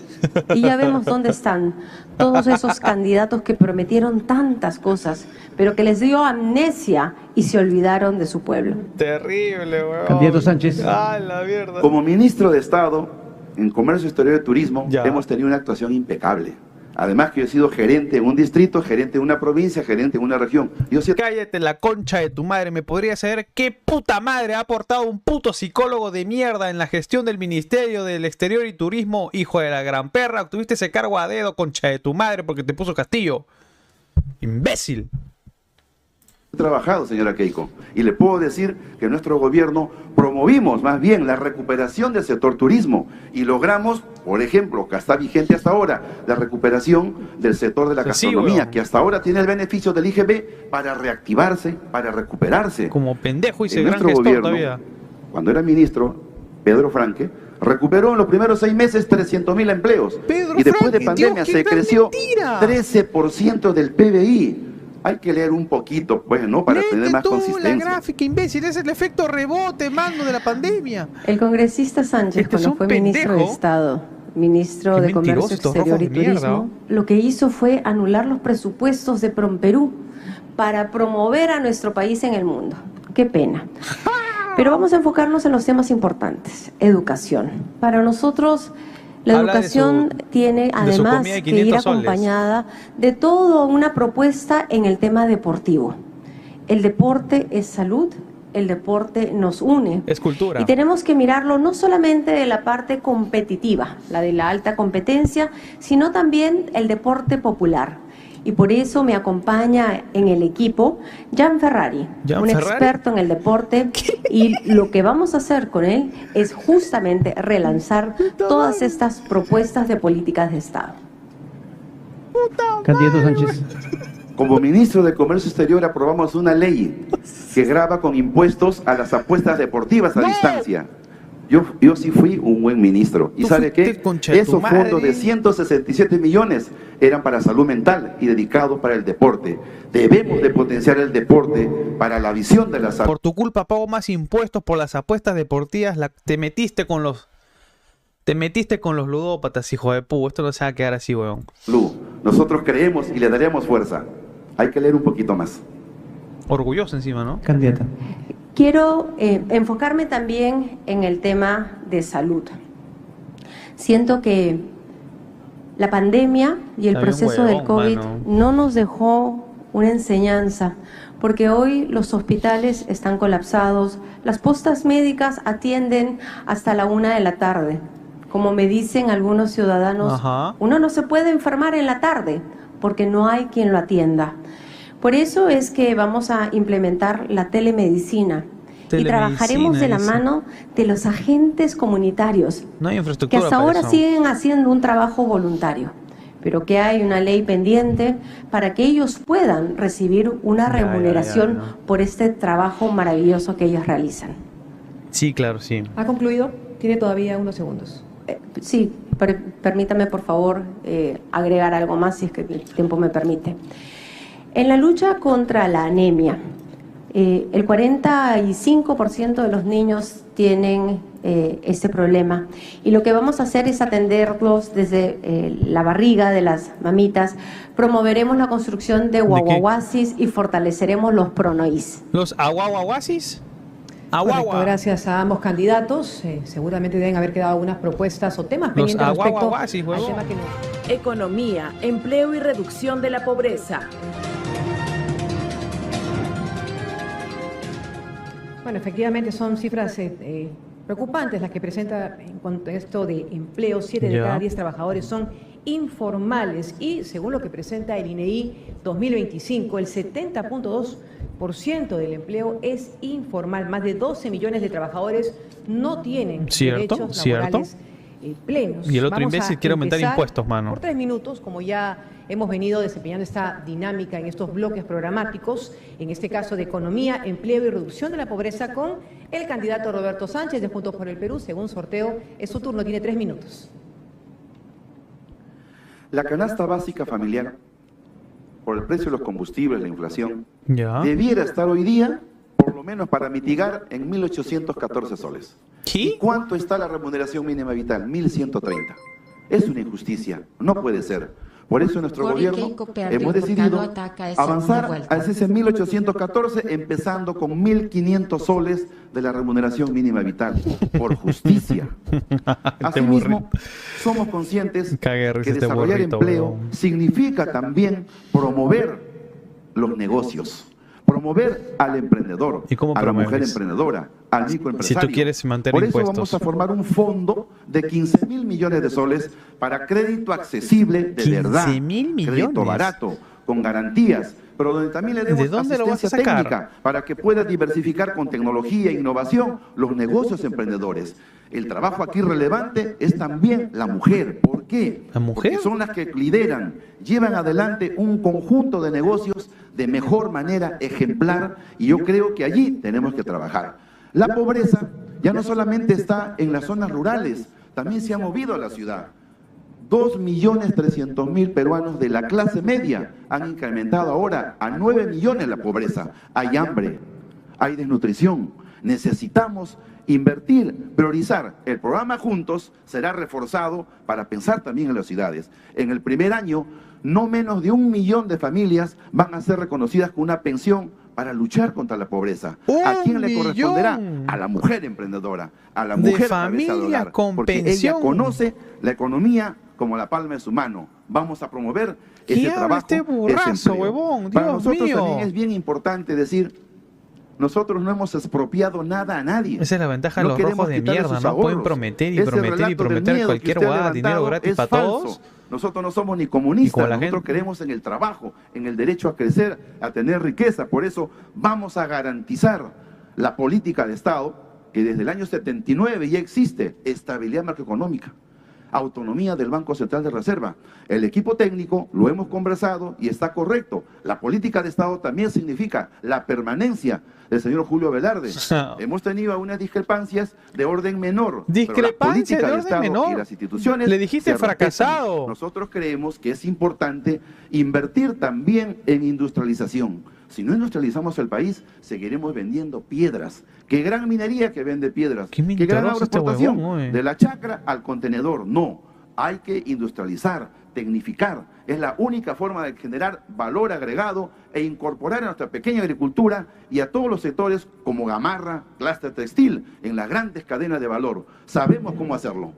Y ya vemos dónde están todos esos candidatos que prometieron tantas cosas, pero que les dio amnesia y se olvidaron de su pueblo. Terrible, weón. Candidato Sánchez. Ah, la mierda. Como ministro de Estado en Comercio Exterior y Turismo, Ya. hemos tenido una actuación impecable. Además que yo he sido gerente en un distrito, gerente en una provincia, gerente en una región. Yo sí. Cállate la concha de tu madre. ¿Me podría saber qué puta madre ha aportado un puto psicólogo de mierda en la gestión del Ministerio del Exterior y Turismo, hijo de la gran perra? Obtuviste ese cargo a dedo, concha de tu madre, porque te puso Castillo. Imbécil. He trabajado, señora Keiko, y le puedo decir que nuestro gobierno promovimos más bien la recuperación del sector turismo y logramos, por ejemplo, que está vigente hasta ahora, la recuperación del sector de la gastronomía, weón. que hasta ahora tiene el beneficio del IGB para reactivarse, para recuperarse. Como pendejo hice En gran nuestro gestor gobierno, todavía. cuando era ministro, Pedro Franque, recuperó en los primeros 6 meses 300.000 empleos. Pedro Y después de Franque, pandemia Dios, qué se gran creció mentira. 13% del PBI. Hay que leer un poquito, pues, ¿no? Para Léete tener más tú consistencia. la gráfica, imbécil. Es el efecto rebote, mano, de la pandemia. El congresista Sánchez, Este es cuando un fue ministro de pendejo. Estado, ministro Qué de Comercio mentiroso, estos Exterior y rojos de mierda, Turismo, lo que hizo fue anular los presupuestos de Promperú para promover a nuestro país en el mundo. Qué pena. Pero vamos a enfocarnos en los temas importantes. Educación. Para nosotros, la Habla de educación su- tiene de su además comida de que ir 500 soles. acompañada de toda una propuesta en el tema deportivo. El deporte es salud, el deporte nos une. Es cultura. Y tenemos que mirarlo no solamente de la parte competitiva, la de la alta competencia, sino también el deporte popular. Y por eso me acompaña en el equipo Jan Ferrari, ¿Jan un Ferrari? experto en el deporte. Y lo que vamos a hacer con él es justamente relanzar todas estas propuestas de políticas de Estado. Candidato Sánchez. Como ministro de Comercio Exterior aprobamos una ley que grava con impuestos a las apuestas deportivas a distancia. Yo sí fui un buen ministro. ¿Y Tú sabe fuiste qué? concha de tu Esos fondos madre. de 167 millones eran para salud mental y dedicados para el deporte. Debemos de potenciar el deporte para la visión de la salud. Por tu culpa pago más impuestos por las apuestas deportivas. Te metiste con los ludópatas, hijo de pu. Esto no se va a quedar así, weón. Nosotros creemos y le daremos fuerza. Hay que leer un poquito más. Orgulloso encima, ¿no? Candidata. Quiero enfocarme también en el tema de salud. Siento que la pandemia y el Está bien proceso del huevón, COVID mano. no nos dejó una enseñanza, porque hoy los hospitales están colapsados, las postas médicas atienden hasta la 1 de la tarde. Como me dicen algunos ciudadanos, Ajá. uno no se puede enfermar en la tarde porque no hay quien lo atienda. Por eso es que vamos a implementar la telemedicina y trabajaremos de la dice. mano de los agentes comunitarios, No hay que infraestructura hasta para ahora eso. siguen haciendo un trabajo voluntario, pero que hay una ley pendiente para que ellos puedan recibir una Ya, remuneración ya. por este trabajo maravilloso que ellos realizan. Sí, claro, sí. ¿Ha concluido? Tiene todavía unos segundos. Sí, permítame por favor agregar algo más si es que el tiempo me permite. En la lucha contra la anemia, el 45% de los niños tienen este problema y lo que vamos a hacer es atenderlos desde la barriga de las mamitas. Promoveremos la construcción de guaguaguasis y fortaleceremos los pronoís. ¿Los aguaguaguasis? Correcto, Aguagua. gracias a ambos candidatos. Seguramente deben haber quedado algunas propuestas o temas Los pendientes respecto aguaguaguasis, al huevón. tema que nos... Economía, empleo y reducción de la pobreza. Bueno, efectivamente son cifras preocupantes las que presenta en cuanto a esto de empleo. 7 de Ya. cada 10 trabajadores son informales y según lo que presenta el INEI 2025, el 70.2% del empleo es informal. Más de 12 millones de trabajadores no tienen Cierto, derechos cierto. laborales plenos. Y el otro Vamos imbécil a quiere aumentar empezar impuestos, mano. Por 3 minutos, como ya hemos venido desempeñando esta dinámica en estos bloques programáticos, en este caso de economía, empleo y reducción de la pobreza, con el candidato Roberto Sánchez de Juntos por el Perú. Según sorteo, es su turno, tiene 3 minutos. La canasta básica familiar, por el precio de los combustibles, la inflación, Ya. debiera estar hoy día, por lo menos para mitigar, en 1.814 soles. ¿Y cuánto está la remuneración mínima vital? 1.130. Es una injusticia, no puede ser. Por eso nuestro gobierno hemos decidido avanzar a ese 1.814, empezando con 1.500 soles de la remuneración mínima vital, por justicia. Asimismo, somos conscientes Cague de risa que este desarrollar burrito, empleo huevón. significa también promover los negocios, promover al emprendedor, ¿Y cómo a la mujer promueves? emprendedora, al microempresario. Si tú quieres mantener Por eso impuestos. vamos a formar un fondo de 15.000 millones de soles para crédito accesible de 15.000 verdad, millones. crédito barato, con garantías, pero donde también le demos ¿De dónde lo vas a asistencia sacar? técnica para que pueda diversificar con tecnología e innovación los negocios emprendedores. El trabajo aquí relevante es también la mujer. ¿Por qué? ¿La mujer? Porque son las que lideran, llevan adelante un conjunto de negocios de mejor manera ejemplar y yo creo que allí tenemos que trabajar. La pobreza ya no solamente está en las zonas rurales, también se ha movido a la ciudad. 2.300.000 peruanos de la clase media han incrementado ahora a 9 millones la pobreza. Hay hambre, hay desnutrición. Necesitamos invertir, priorizar. El programa Juntos será reforzado para pensar también en las ciudades. En el primer año, no menos de 1 millón de familias van a ser reconocidas con una pensión para luchar contra la pobreza. ¿A quién le corresponderá? A la mujer emprendedora, a la De mujer familia cabeza de hogar, con porque pensión. ella conoce la economía como la palma de su mano. Vamos a promover ese habla trabajo, este burrazo, ese empleo. huevón? Para Dios nosotros mío. también es bien importante decir, nosotros no hemos expropiado nada a nadie. Esa es la ventaja de No los queremos rojos de quitarle mierda, sus ¿no? Pueden ahorros. prometer y Ese prometer y relato del prometer miedo cualquier que usted ha guada, dinero levantado gratis es para falso. todos. Nosotros no somos ni comunistas, la nosotros creemos en el trabajo, en el derecho a crecer, a tener riqueza. Por eso vamos a garantizar la política de Estado, que desde el año 79 ya existe estabilidad macroeconómica, autonomía del Banco Central de Reserva. El equipo técnico lo hemos conversado y está correcto. La política de Estado también significa la permanencia del señor Julio Velarde. Hemos tenido unas discrepancias de orden menor. Discrepancias de orden menor. Y las instituciones Le dijiste se respetan. fracasado. Nosotros creemos que es importante invertir también en industrialización. Si no industrializamos el país, seguiremos vendiendo piedras. Qué gran minería que vende piedras. Qué gran agroexportación. De la chacra al contenedor. No, hay que industrializar, tecnificar. Es la única forma de generar valor agregado e incorporar a nuestra pequeña agricultura y a todos los sectores como Gamarra, clúster textil, en las grandes cadenas de valor. Sabemos cómo hacerlo.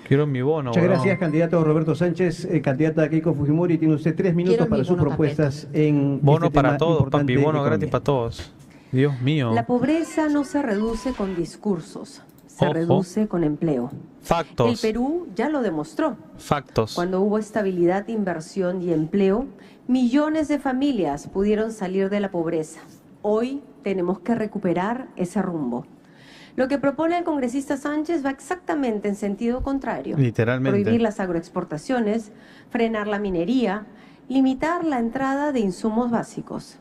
Quiero mi bono. Muchas gracias, candidato Roberto Sánchez. Candidata Keiko Fujimori, tiene usted 3 minutos para sus propuestas en bono este para tema todos, importante papi, bono de gratis economía. para todos. Dios mío. La pobreza no se reduce con discursos, se Ojo. reduce con empleo. Factos. El Perú ya lo demostró. Factos. Cuando hubo estabilidad, inversión y empleo, millones de familias pudieron salir de la pobreza. Hoy tenemos que recuperar ese rumbo. Lo que propone el congresista Sánchez va exactamente en sentido contrario. Literalmente. Prohibir las agroexportaciones, frenar la minería, limitar la entrada de insumos básicos.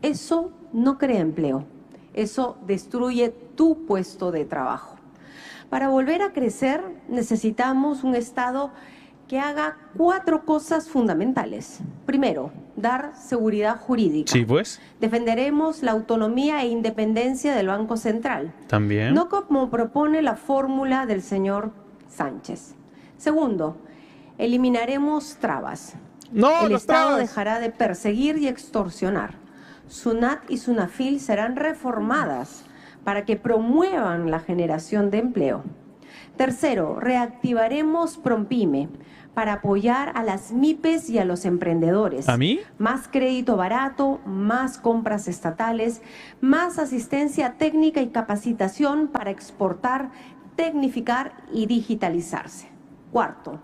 Eso no crea empleo. Eso destruye tu puesto de trabajo. Para volver a crecer necesitamos un Estado que haga 4 cosas fundamentales. Primero, dar seguridad jurídica. Sí, pues. Defenderemos la autonomía e independencia del Banco Central. También. No como propone la fórmula del señor Sánchez. Segundo, eliminaremos trabas. No, El las Estado trabas. dejará de perseguir y extorsionar. SUNAT y SUNAFIL serán reformadas para que promuevan la generación de empleo. Tercero, reactivaremos PROMPYME para apoyar a las MIPES y a los emprendedores. ¿A mí? Más crédito barato, más compras estatales, más asistencia técnica y capacitación para exportar, tecnificar y digitalizarse. Cuarto,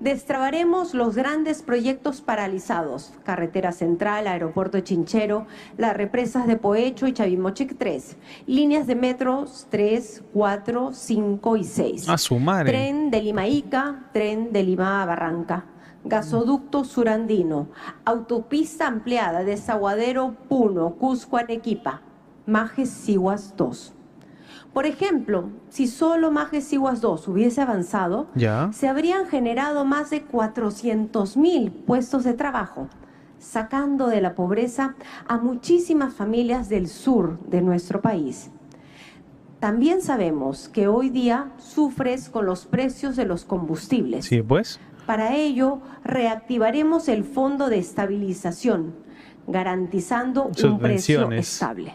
destrabaremos los grandes proyectos paralizados, Carretera Central, Aeropuerto Chinchero, las represas de Poecho y Chavimochic 3, líneas de metros 3, 4, 5 y 6. A su madre. Tren de Lima a Ica, tren de Lima a Barranca, gasoducto surandino, autopista ampliada de Desaguadero Puno, Cusco Arequipa, Majes Sihuas 2. Por ejemplo, si solo Majes Sihuas 2 hubiese avanzado, Ya. se habrían generado más de 400.000 puestos de trabajo, sacando de la pobreza a muchísimas familias del sur de nuestro país. También sabemos que hoy día sufres con los precios de los combustibles. Sí, pues. Para ello, reactivaremos el Fondo de Estabilización, garantizando un precio Subvenciones. estable.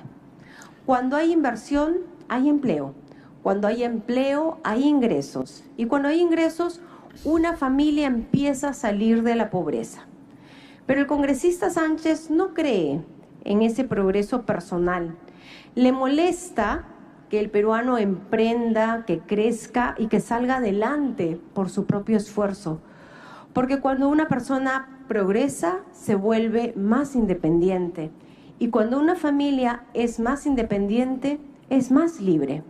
Cuando hay inversión, hay empleo. Cuando hay empleo, hay ingresos. Y cuando hay ingresos, una familia empieza a salir de la pobreza. Pero el congresista Sánchez no cree en ese progreso personal. Le molesta que el peruano emprenda, que crezca y que salga adelante por su propio esfuerzo. Porque cuando una persona progresa, se vuelve más independiente. Y cuando una familia es más independiente, es más libre.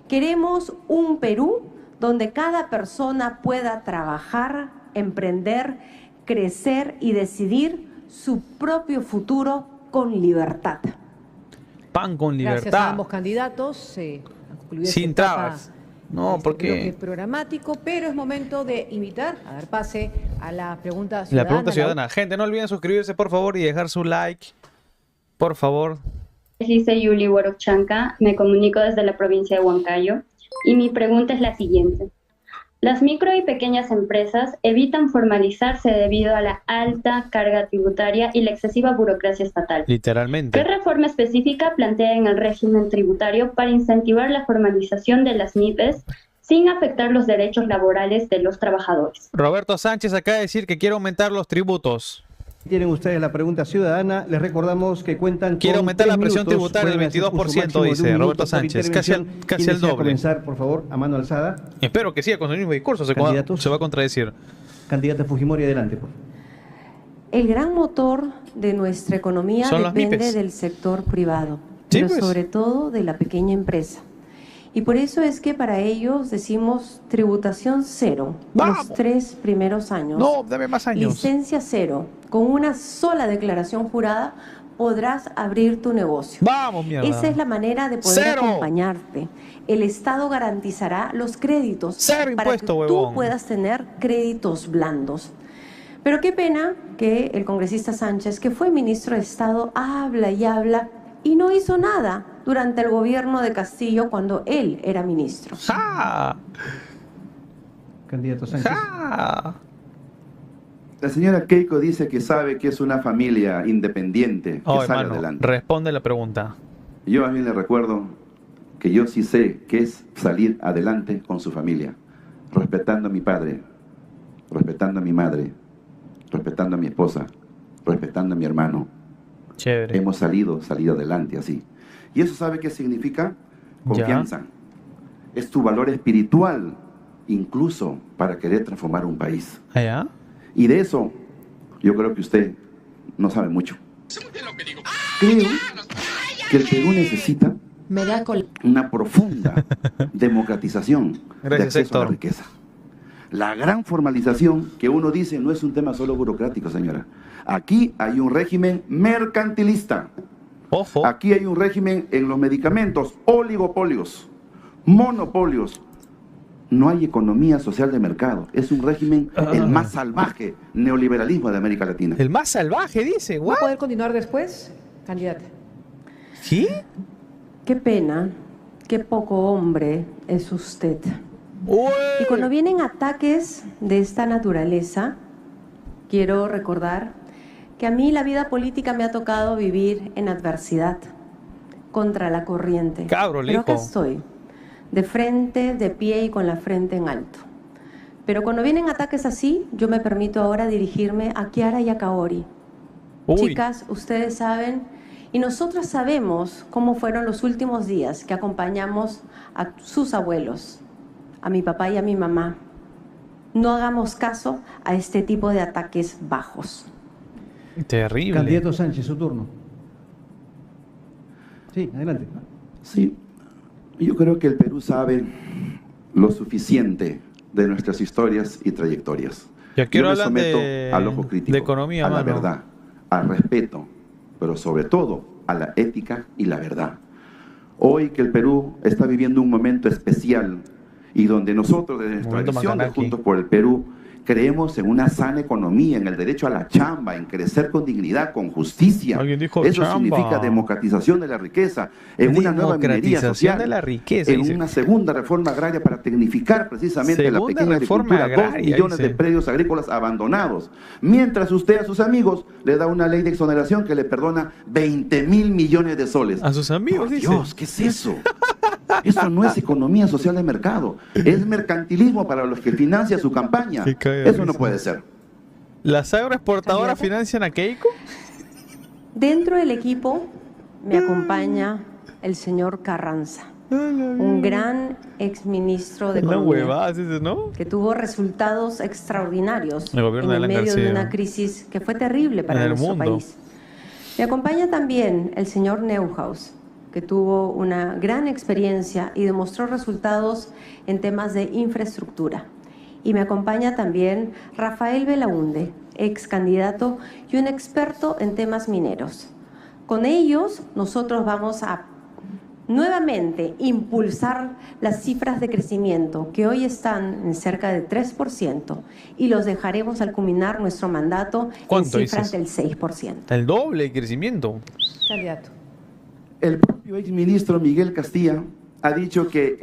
Queremos un Perú donde cada persona pueda trabajar, emprender, crecer y decidir su propio futuro con libertad. Pan con Gracias a libertad. ambos candidatos. Concluida Sin esta etapa trabas. No, de este porque bloque programático, pero es momento de invitar a dar pase a la pregunta la ciudadana. pregunta ciudadana. Gente, no olviden suscribirse, por favor, y dejar su like. Por favor. Dice Yuli Huarochanca, me comunico desde la provincia de Huancayo y mi pregunta es la siguiente. Las micro y pequeñas empresas evitan formalizarse debido a la alta carga tributaria y la excesiva burocracia estatal. Literalmente. ¿Qué reforma específica plantea en el régimen tributario para incentivar la formalización de las MIPES sin afectar los derechos laborales de los trabajadores? Roberto Sánchez acaba de decir que quiere aumentar los tributos. Tienen ustedes la pregunta ciudadana. Les recordamos que cuentan Quiere con aumentar 3 la presión minutos. tributaria del Pueden hacer uso 22%, máximo de dice un minuto Roberto por Sánchez. Casi intervención. el ¿Quién desea doble. comenzar, por favor, a mano alzada? Espero que siga con el mismo discurso, Candidatos. se va a contradecir. Candidata Fujimori, adelante, por favor. El gran motor de nuestra economía Son los depende MIPES. del sector privado, Sí, pero pues. sobre todo de la pequeña empresa. Y por eso es que para ellos decimos tributación cero ¡Vamos! los 3 primeros años. No, dame más años. Licencia cero. Con una sola declaración jurada podrás abrir tu negocio. Vamos, mierda. Esa es la manera de poder ¡Cero! acompañarte. El Estado garantizará los créditos ¡Cero para impuesto, que huevón! tú puedas tener créditos blandos. Pero qué pena que el congresista Sánchez, que fue ministro de Estado, habla y no hizo nada durante el gobierno de Castillo cuando él era ministro. ¡Ja! Candidato Sánchez. ¡Ja! La señora Keiko dice que sabe que es una familia independiente, que Oh, sale hermano, adelante. responde la pregunta. Yo a mí le recuerdo que yo sí sé qué es salir adelante con su familia, respetando a mi padre, respetando a mi madre, respetando a mi esposa, respetando a mi hermano. Chévere. Hemos salido adelante así. ¿Y eso sabe qué significa? Confianza. Es tu valor espiritual, incluso para querer transformar un país. ¿Allá? Y de eso, yo creo que usted no sabe mucho. Creo que el Perú necesita Me da col... una profunda democratización de Gracias, acceso a la Héctor. riqueza. La gran formalización que uno dice no es un tema solo burocrático, señora. Aquí hay un régimen mercantilista. Ojo. Aquí hay un régimen en los medicamentos, oligopolios, monopolios. No hay economía social de mercado. Es un régimen el más salvaje neoliberalismo de América Latina. El más salvaje, dice. ¿Va ¿What? a poder continuar después, candidata? ¿Sí? Qué pena, qué poco hombre es usted. Uy. Y cuando vienen ataques de esta naturaleza, quiero recordar que a mí la vida política me ha tocado vivir en adversidad, contra la corriente. Cabro, Pero acá lijo. estoy, de frente, de pie y con la frente en alto. Pero cuando vienen ataques así, yo me permito ahora dirigirme a Kiara y a Kaori. Uy. Chicas, ustedes saben, y nosotras sabemos cómo fueron los últimos días que acompañamos a sus abuelos, a mi papá y a mi mamá. No hagamos caso a este tipo de ataques bajos. Terrible. Candidato Sánchez, su turno. Sí, adelante. Sí, yo creo que el Perú sabe lo suficiente de nuestras historias y trayectorias. Ya quiero Yo me hablar someto de- al ojo crítico, de economía, a la mano. verdad, al respeto, pero sobre todo a la ética y la verdad. Hoy que el Perú está viviendo un momento especial y donde nosotros desde nuestra Momento visión de Macanaki. Juntos por el Perú creemos en una sana economía, en el derecho a la chamba, en crecer con dignidad, con justicia. Alguien dijo Eso chamba. significa democratización de la riqueza, en una nueva minería Democratización social, de la riqueza, en dice. una segunda reforma agraria para tecnificar precisamente la Segunda pequeña reforma agricultura, 2 agraria, millones dice. de predios agrícolas abandonados. Mientras usted a sus amigos le da una ley de exoneración que le perdona 20.000 millones de soles. A sus amigos, Por dice. Dios, ¿qué es eso? Eso no es economía social de mercado, es mercantilismo para los que financia su campaña. Qué caga de Eso no risa. puede ser. ¿Las agroexportadoras ¿Candidata? financian a Keiko? Dentro del equipo me acompaña el señor Carranza, un gran exministro de La Economía, huevada, dice, ¿no? que tuvo resultados extraordinarios El gobierno en de el Alan medio de García. una crisis que fue terrible para En el nuestro mundo. país. Me acompaña también el señor Neuhaus, que tuvo una gran experiencia y demostró resultados en temas de infraestructura. Y me acompaña también Rafael Belaunde, ex candidato y un experto en temas mineros. Con ellos nosotros vamos a nuevamente impulsar las cifras de crecimiento que hoy están en cerca de 3% y los dejaremos al culminar nuestro mandato en ¿Cuánto cifras dices? del 6%. El doble de crecimiento. Candidato. El propio exministro Miguel Castilla ha dicho que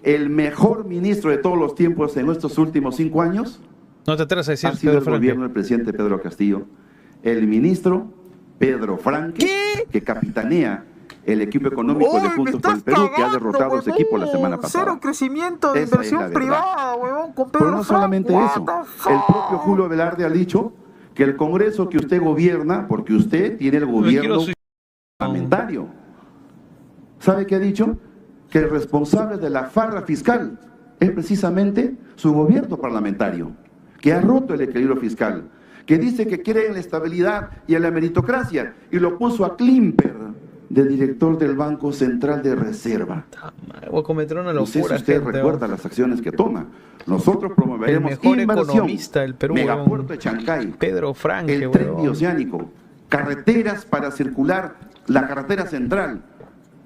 el mejor ministro de todos los tiempos en estos últimos 5 años No te atreves a decir ha sido Pedro el Franque. gobierno del presidente Pedro Castillo, el ministro Pedro Franque, que capitanea el equipo económico de Juntos por el Perú, que ha derrotado a su equipo la semana pasada. Cero crecimiento de Esa es la inversión verdad. privada, huevón, con Pero Pedro no solamente Franco, eso, what the fuck. el propio Julio Velarde ha dicho que el Congreso que usted gobierna, porque usted tiene el quiero gobierno suicidar. parlamentario, ¿sabe qué ha dicho? Que el responsable de la farra fiscal es precisamente su gobierno parlamentario, que ha roto el equilibrio fiscal, que dice que quiere en la estabilidad y en la meritocracia, y lo puso a Klimper de director del Banco Central de Reserva. Voy a cometer una No sé si locura, usted gente, recuerda las acciones que toma. Nosotros promoveremos el mejor inversión, economista del Perú, megapuerto de Chancay, Pedro Franque, el tren bioceánico, carreteras para circular, la carretera central.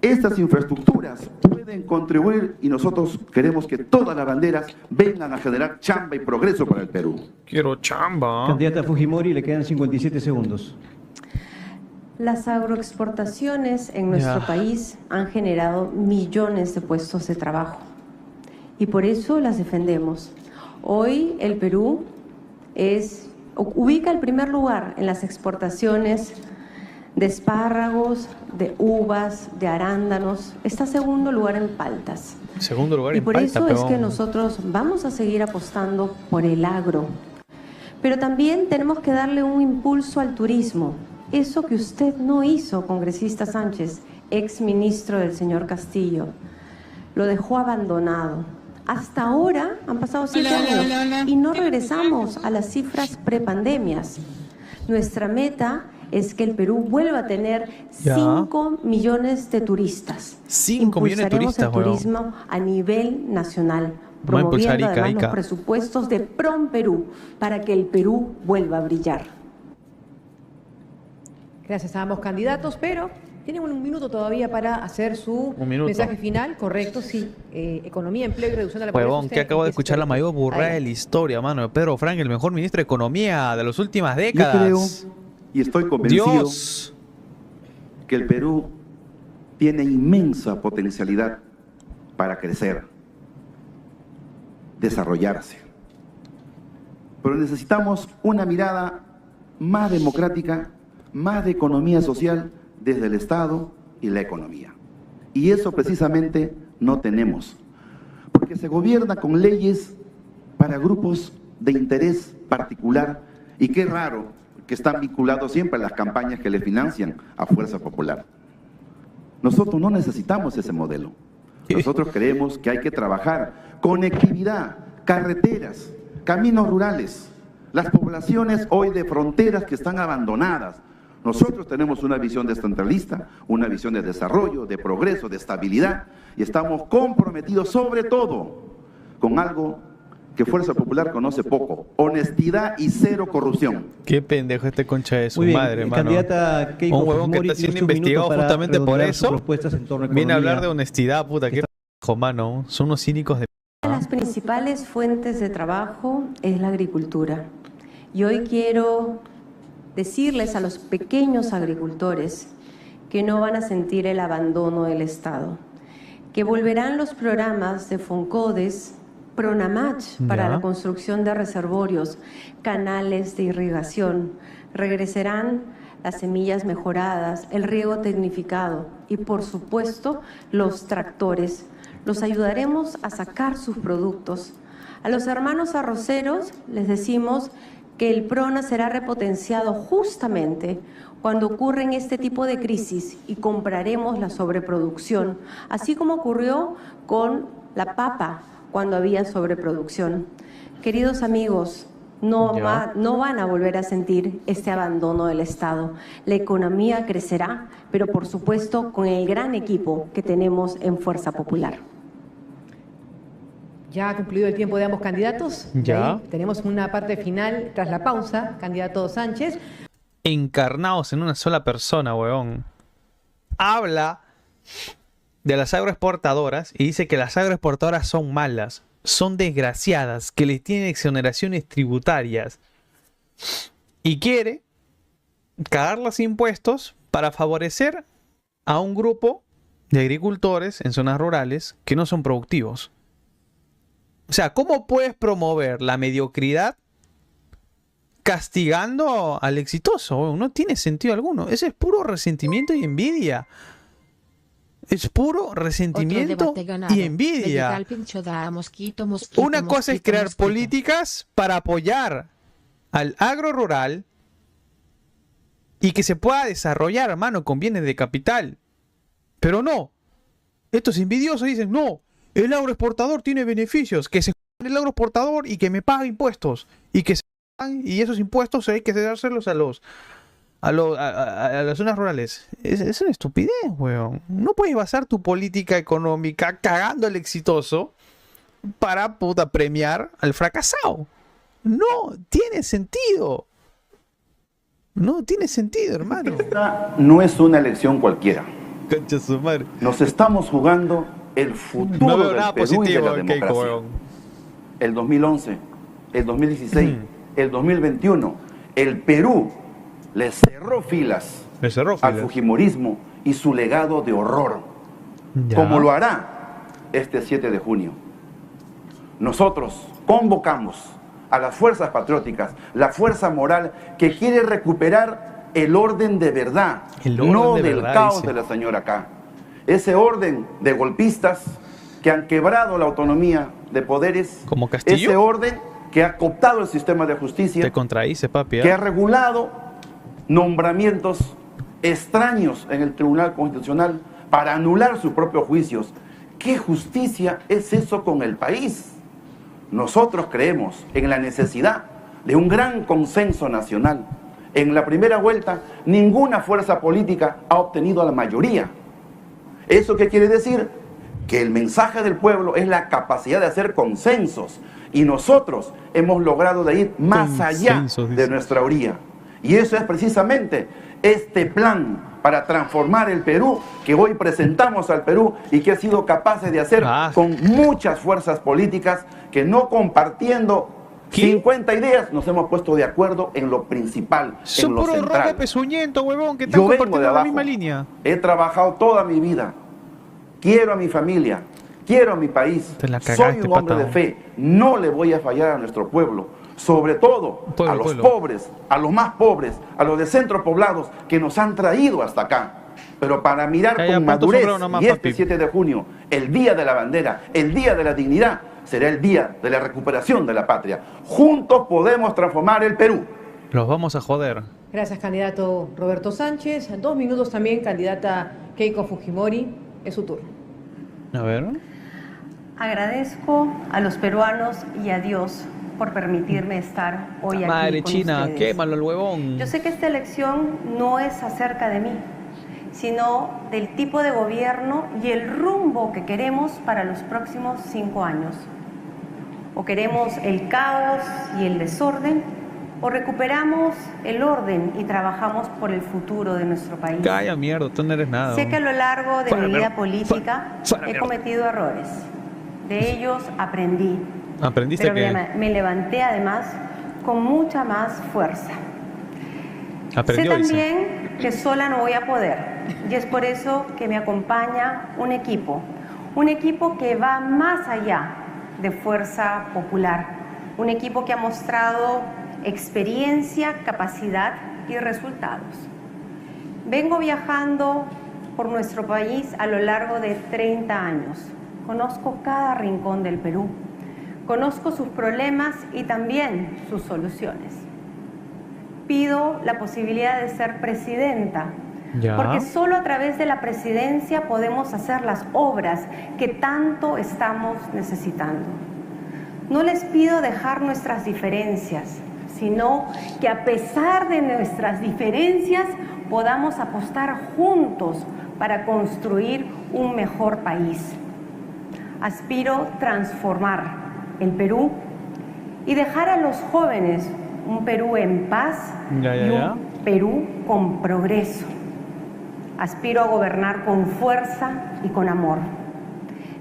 Estas infraestructuras pueden contribuir y nosotros queremos que todas las banderas vengan a generar chamba y progreso para el Perú. Quiero chamba. Candidata Fujimori, le quedan 57 segundos. Las agroexportaciones en nuestro país han generado millones de puestos de trabajo y por eso las defendemos. Hoy el Perú ubica el primer lugar en las exportaciones de espárragos, de uvas, de arándanos. Está segundo lugar en paltas. Segundo lugar Y en por palta, eso es peón. que nosotros vamos a seguir apostando por el agro. Pero también tenemos que darle un impulso al turismo. Eso que usted no hizo, congresista Sánchez, ex ministro del señor Castillo. Lo dejó abandonado. Hasta ahora han pasado 7 años y no regresamos a las cifras prepandemias. Nuestra meta es que el Perú vuelva a tener 5 millones de turistas. 5 millones de Impulsaremos turistas, el turismo a nivel nacional, Vamos a impulsar promoviendo además Ica. los presupuestos de PROM Perú para que el Perú vuelva a brillar. Gracias a ambos candidatos, pero tienen un minuto todavía para hacer su mensaje final. Correcto, sí. Economía, empleo y reducción de la pobreza. Huevón, Usted que acabo de es escuchar la experto. mayor burrada de la historia, mano. Pedro Franque, el mejor ministro de Economía de las últimas Yo décadas. creo y estoy convencido Dios. que el Perú tiene inmensa potencialidad para crecer, desarrollarse. Pero necesitamos una mirada más democrática, más de economía social desde el Estado y la economía. Y eso precisamente no tenemos, porque se gobierna con leyes para grupos de interés particular, y qué raro que están vinculados siempre a las campañas que le financian a Fuerza Popular. Nosotros no necesitamos ese modelo. Nosotros creemos que hay que trabajar conectividad, carreteras, caminos rurales, las poblaciones hoy de fronteras que están abandonadas. Nosotros tenemos una visión descentralista, una visión de desarrollo, de progreso, de estabilidad, y estamos comprometidos sobre todo con algo que Fuerza Popular conoce poco: honestidad y cero corrupción. Qué pendejo este concha de su Muy bien, madre, hermano. candidata Keiko Un huevón que Fujimori, está siendo tiene un minuto investigado para justamente por redondear sus eso. propuestas en torno a Viene a hablar de economía. honestidad, puta. Qué pendejo, mano. Son unos cínicos de... Las principales fuentes de trabajo es la agricultura. Y hoy quiero decirles a los pequeños agricultores que no van a sentir el abandono del Estado, que volverán los programas de Foncodes, Pronamach para Ya. la construcción de reservorios, canales de irrigación, regresarán las semillas mejoradas, el riego tecnificado y, por supuesto, los tractores. Los ayudaremos a sacar sus productos. A los hermanos arroceros les decimos que el PRONA será repotenciado justamente cuando ocurren este tipo de crisis y compraremos la sobreproducción, así como ocurrió con la papa cuando había sobreproducción. Queridos amigos, no van a volver a sentir este abandono del Estado. La economía crecerá, pero por supuesto con el gran equipo que tenemos en Fuerza Popular. Ya ha concluido el tiempo de ambos candidatos. Ya. De ahí tenemos una parte final tras la pausa. Candidato Sánchez. Encarnados en una sola persona, huevón. Habla de las agroexportadoras y dice que las agroexportadoras son malas, son desgraciadas, que les tienen exoneraciones tributarias. Y quiere cagar los impuestos para favorecer a un grupo de agricultores en zonas rurales que no son productivos. O sea, ¿cómo puedes promover la mediocridad castigando al exitoso? No tiene sentido alguno. Ese es puro resentimiento y envidia. Es puro resentimiento y envidia. Una cosa es crear políticas para apoyar al agro rural y que se pueda desarrollar, hermano, con bienes de capital. Pero no. Estos envidiosos dicen, no, el agroexportador tiene beneficios, que se el agroexportador y que me pague impuestos. Y esos impuestos hay que dárselos a las zonas rurales. Es una estupidez, weón. No puedes basar tu política económica cagando al exitoso para premiar al fracasado. No tiene sentido. No tiene sentido, hermano. Esta no es una elección cualquiera. Concha su madre. Nos estamos jugando el futuro No veo del nada Perú y de la positivo en Keiko, democracia. weón. El 2011, el 2016, el 2021, el Perú le cerró filas al fujimorismo y su legado de horror, como lo hará este 7 de junio. Nosotros convocamos a las fuerzas patrióticas, la fuerza moral que quiere recuperar el orden de verdad, no del caos de la señora K. Ese orden de golpistas que han quebrado la autonomía de poderes, como Castillo, ese orden que ha cooptado el sistema de justicia, te contradice, papi, que ha regulado nombramientos extraños en el Tribunal Constitucional para anular sus propios juicios. ¿Qué justicia es eso con el país? Nosotros creemos en la necesidad de un gran consenso nacional. En la primera vuelta, ninguna fuerza política ha obtenido la mayoría. ¿Eso qué quiere decir? Que el mensaje del pueblo es la capacidad de hacer consensos. Y nosotros hemos logrado de ir más allá de nuestra orilla. Y eso es precisamente este plan para transformar el Perú que hoy presentamos al Perú y que ha sido capaces de hacer con muchas fuerzas políticas que, no compartiendo 50 ideas, nos hemos puesto de acuerdo en lo principal, en lo central. Rojo pezuñento, huevón, que están Yo vengo compartiendo de la abajo, misma línea. he trabajado toda mi vida, quiero a mi familia, quiero a mi país, soy un hombre de fe, no le voy a fallar a nuestro pueblo, sobre todo a los pobres, a los más pobres, a los de centros poblados que nos han traído hasta acá. Pero para mirar con madurez, y este 7 de junio, el Día de la Bandera, el Día de la Dignidad, será el día de la recuperación de la patria. Juntos podemos transformar el Perú. Los vamos a joder. Gracias, candidato Roberto Sánchez. En 2 minutos también, candidata Keiko Fujimori. Es su turno. A ver. Agradezco a los peruanos y a Dios por permitirme estar hoy aquí Madre con china, ustedes. quémalo el huevón. Yo sé que esta elección no es acerca de mí, sino del tipo de gobierno y el rumbo que queremos para los próximos 5 años. O queremos el caos y el desorden, o recuperamos el orden y trabajamos por el futuro de nuestro país. Calla mierda, tú no eres nada. Sé que a lo largo de mi vida política he mierda. cometido errores. De ellos aprendí. ¿Aprendiste pero que me levanté además con mucha más fuerza. aprendió? Sé también que sola no voy a poder, y es por eso que me acompaña un equipo que va más allá de fuerza popular, un equipo que ha mostrado experiencia, capacidad y resultados. Vengo viajando por nuestro país a lo largo de 30 años. Conozco cada rincón del Perú. Conozco sus problemas y también sus soluciones. Pido la posibilidad de ser presidenta, porque solo a través de la presidencia podemos hacer las obras que tanto estamos necesitando. No les pido dejar nuestras diferencias, sino que a pesar de nuestras diferencias podamos apostar juntos para construir un mejor país. Aspiro transformar el Perú y dejar a los jóvenes un Perú en paz y un Perú con progreso. Aspiro a gobernar con fuerza y con amor.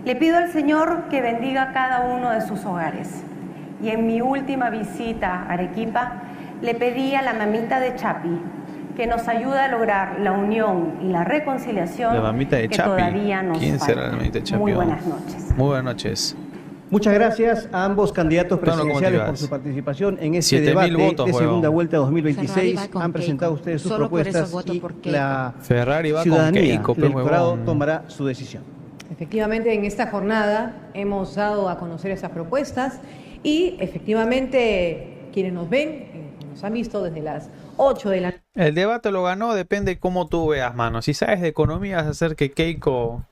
Le pido al Señor que bendiga cada uno de sus hogares. Y en mi última visita a Arequipa, le pedí a la mamita de Chapi que nos ayude a lograr la unión y la reconciliación La mamita de que Chapi. todavía nos ¿Quién falta. será la mamita de Chapi? Muy buenas noches. Muy buenas noches. Muchas gracias a ambos candidatos ¿cómo te presidenciales vas? por su participación en este 7.000 debate votos, de segunda huevón. vuelta Ferrari 2026. va con Han presentado Keiko. ustedes sus Solo por eso propuestas voto y por Keiko. la Ferrari va con ciudadanía, Keiko, el pe, electorado huevón. tomará su decisión. Efectivamente, en esta jornada hemos dado a conocer esas propuestas y efectivamente quienes nos ven, nos han visto desde las 8 de la noche. El debate lo ganó, depende de cómo tú veas, mano. Si sabes de economía, vas a hacer que Keiko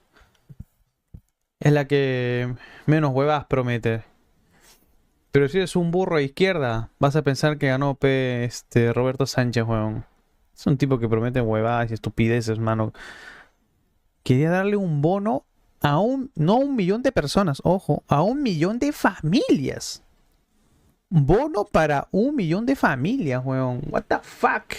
es la que menos huevas promete. Pero si eres un burro de izquierda, vas a pensar que ganó Roberto Sánchez, weón. Es un tipo que promete huevadas y estupideces, mano. Quería darle un bono a no a 1 millón de personas, ojo, a 1 millón de familias. Bono para 1 millón de familias, weón. What the fuck.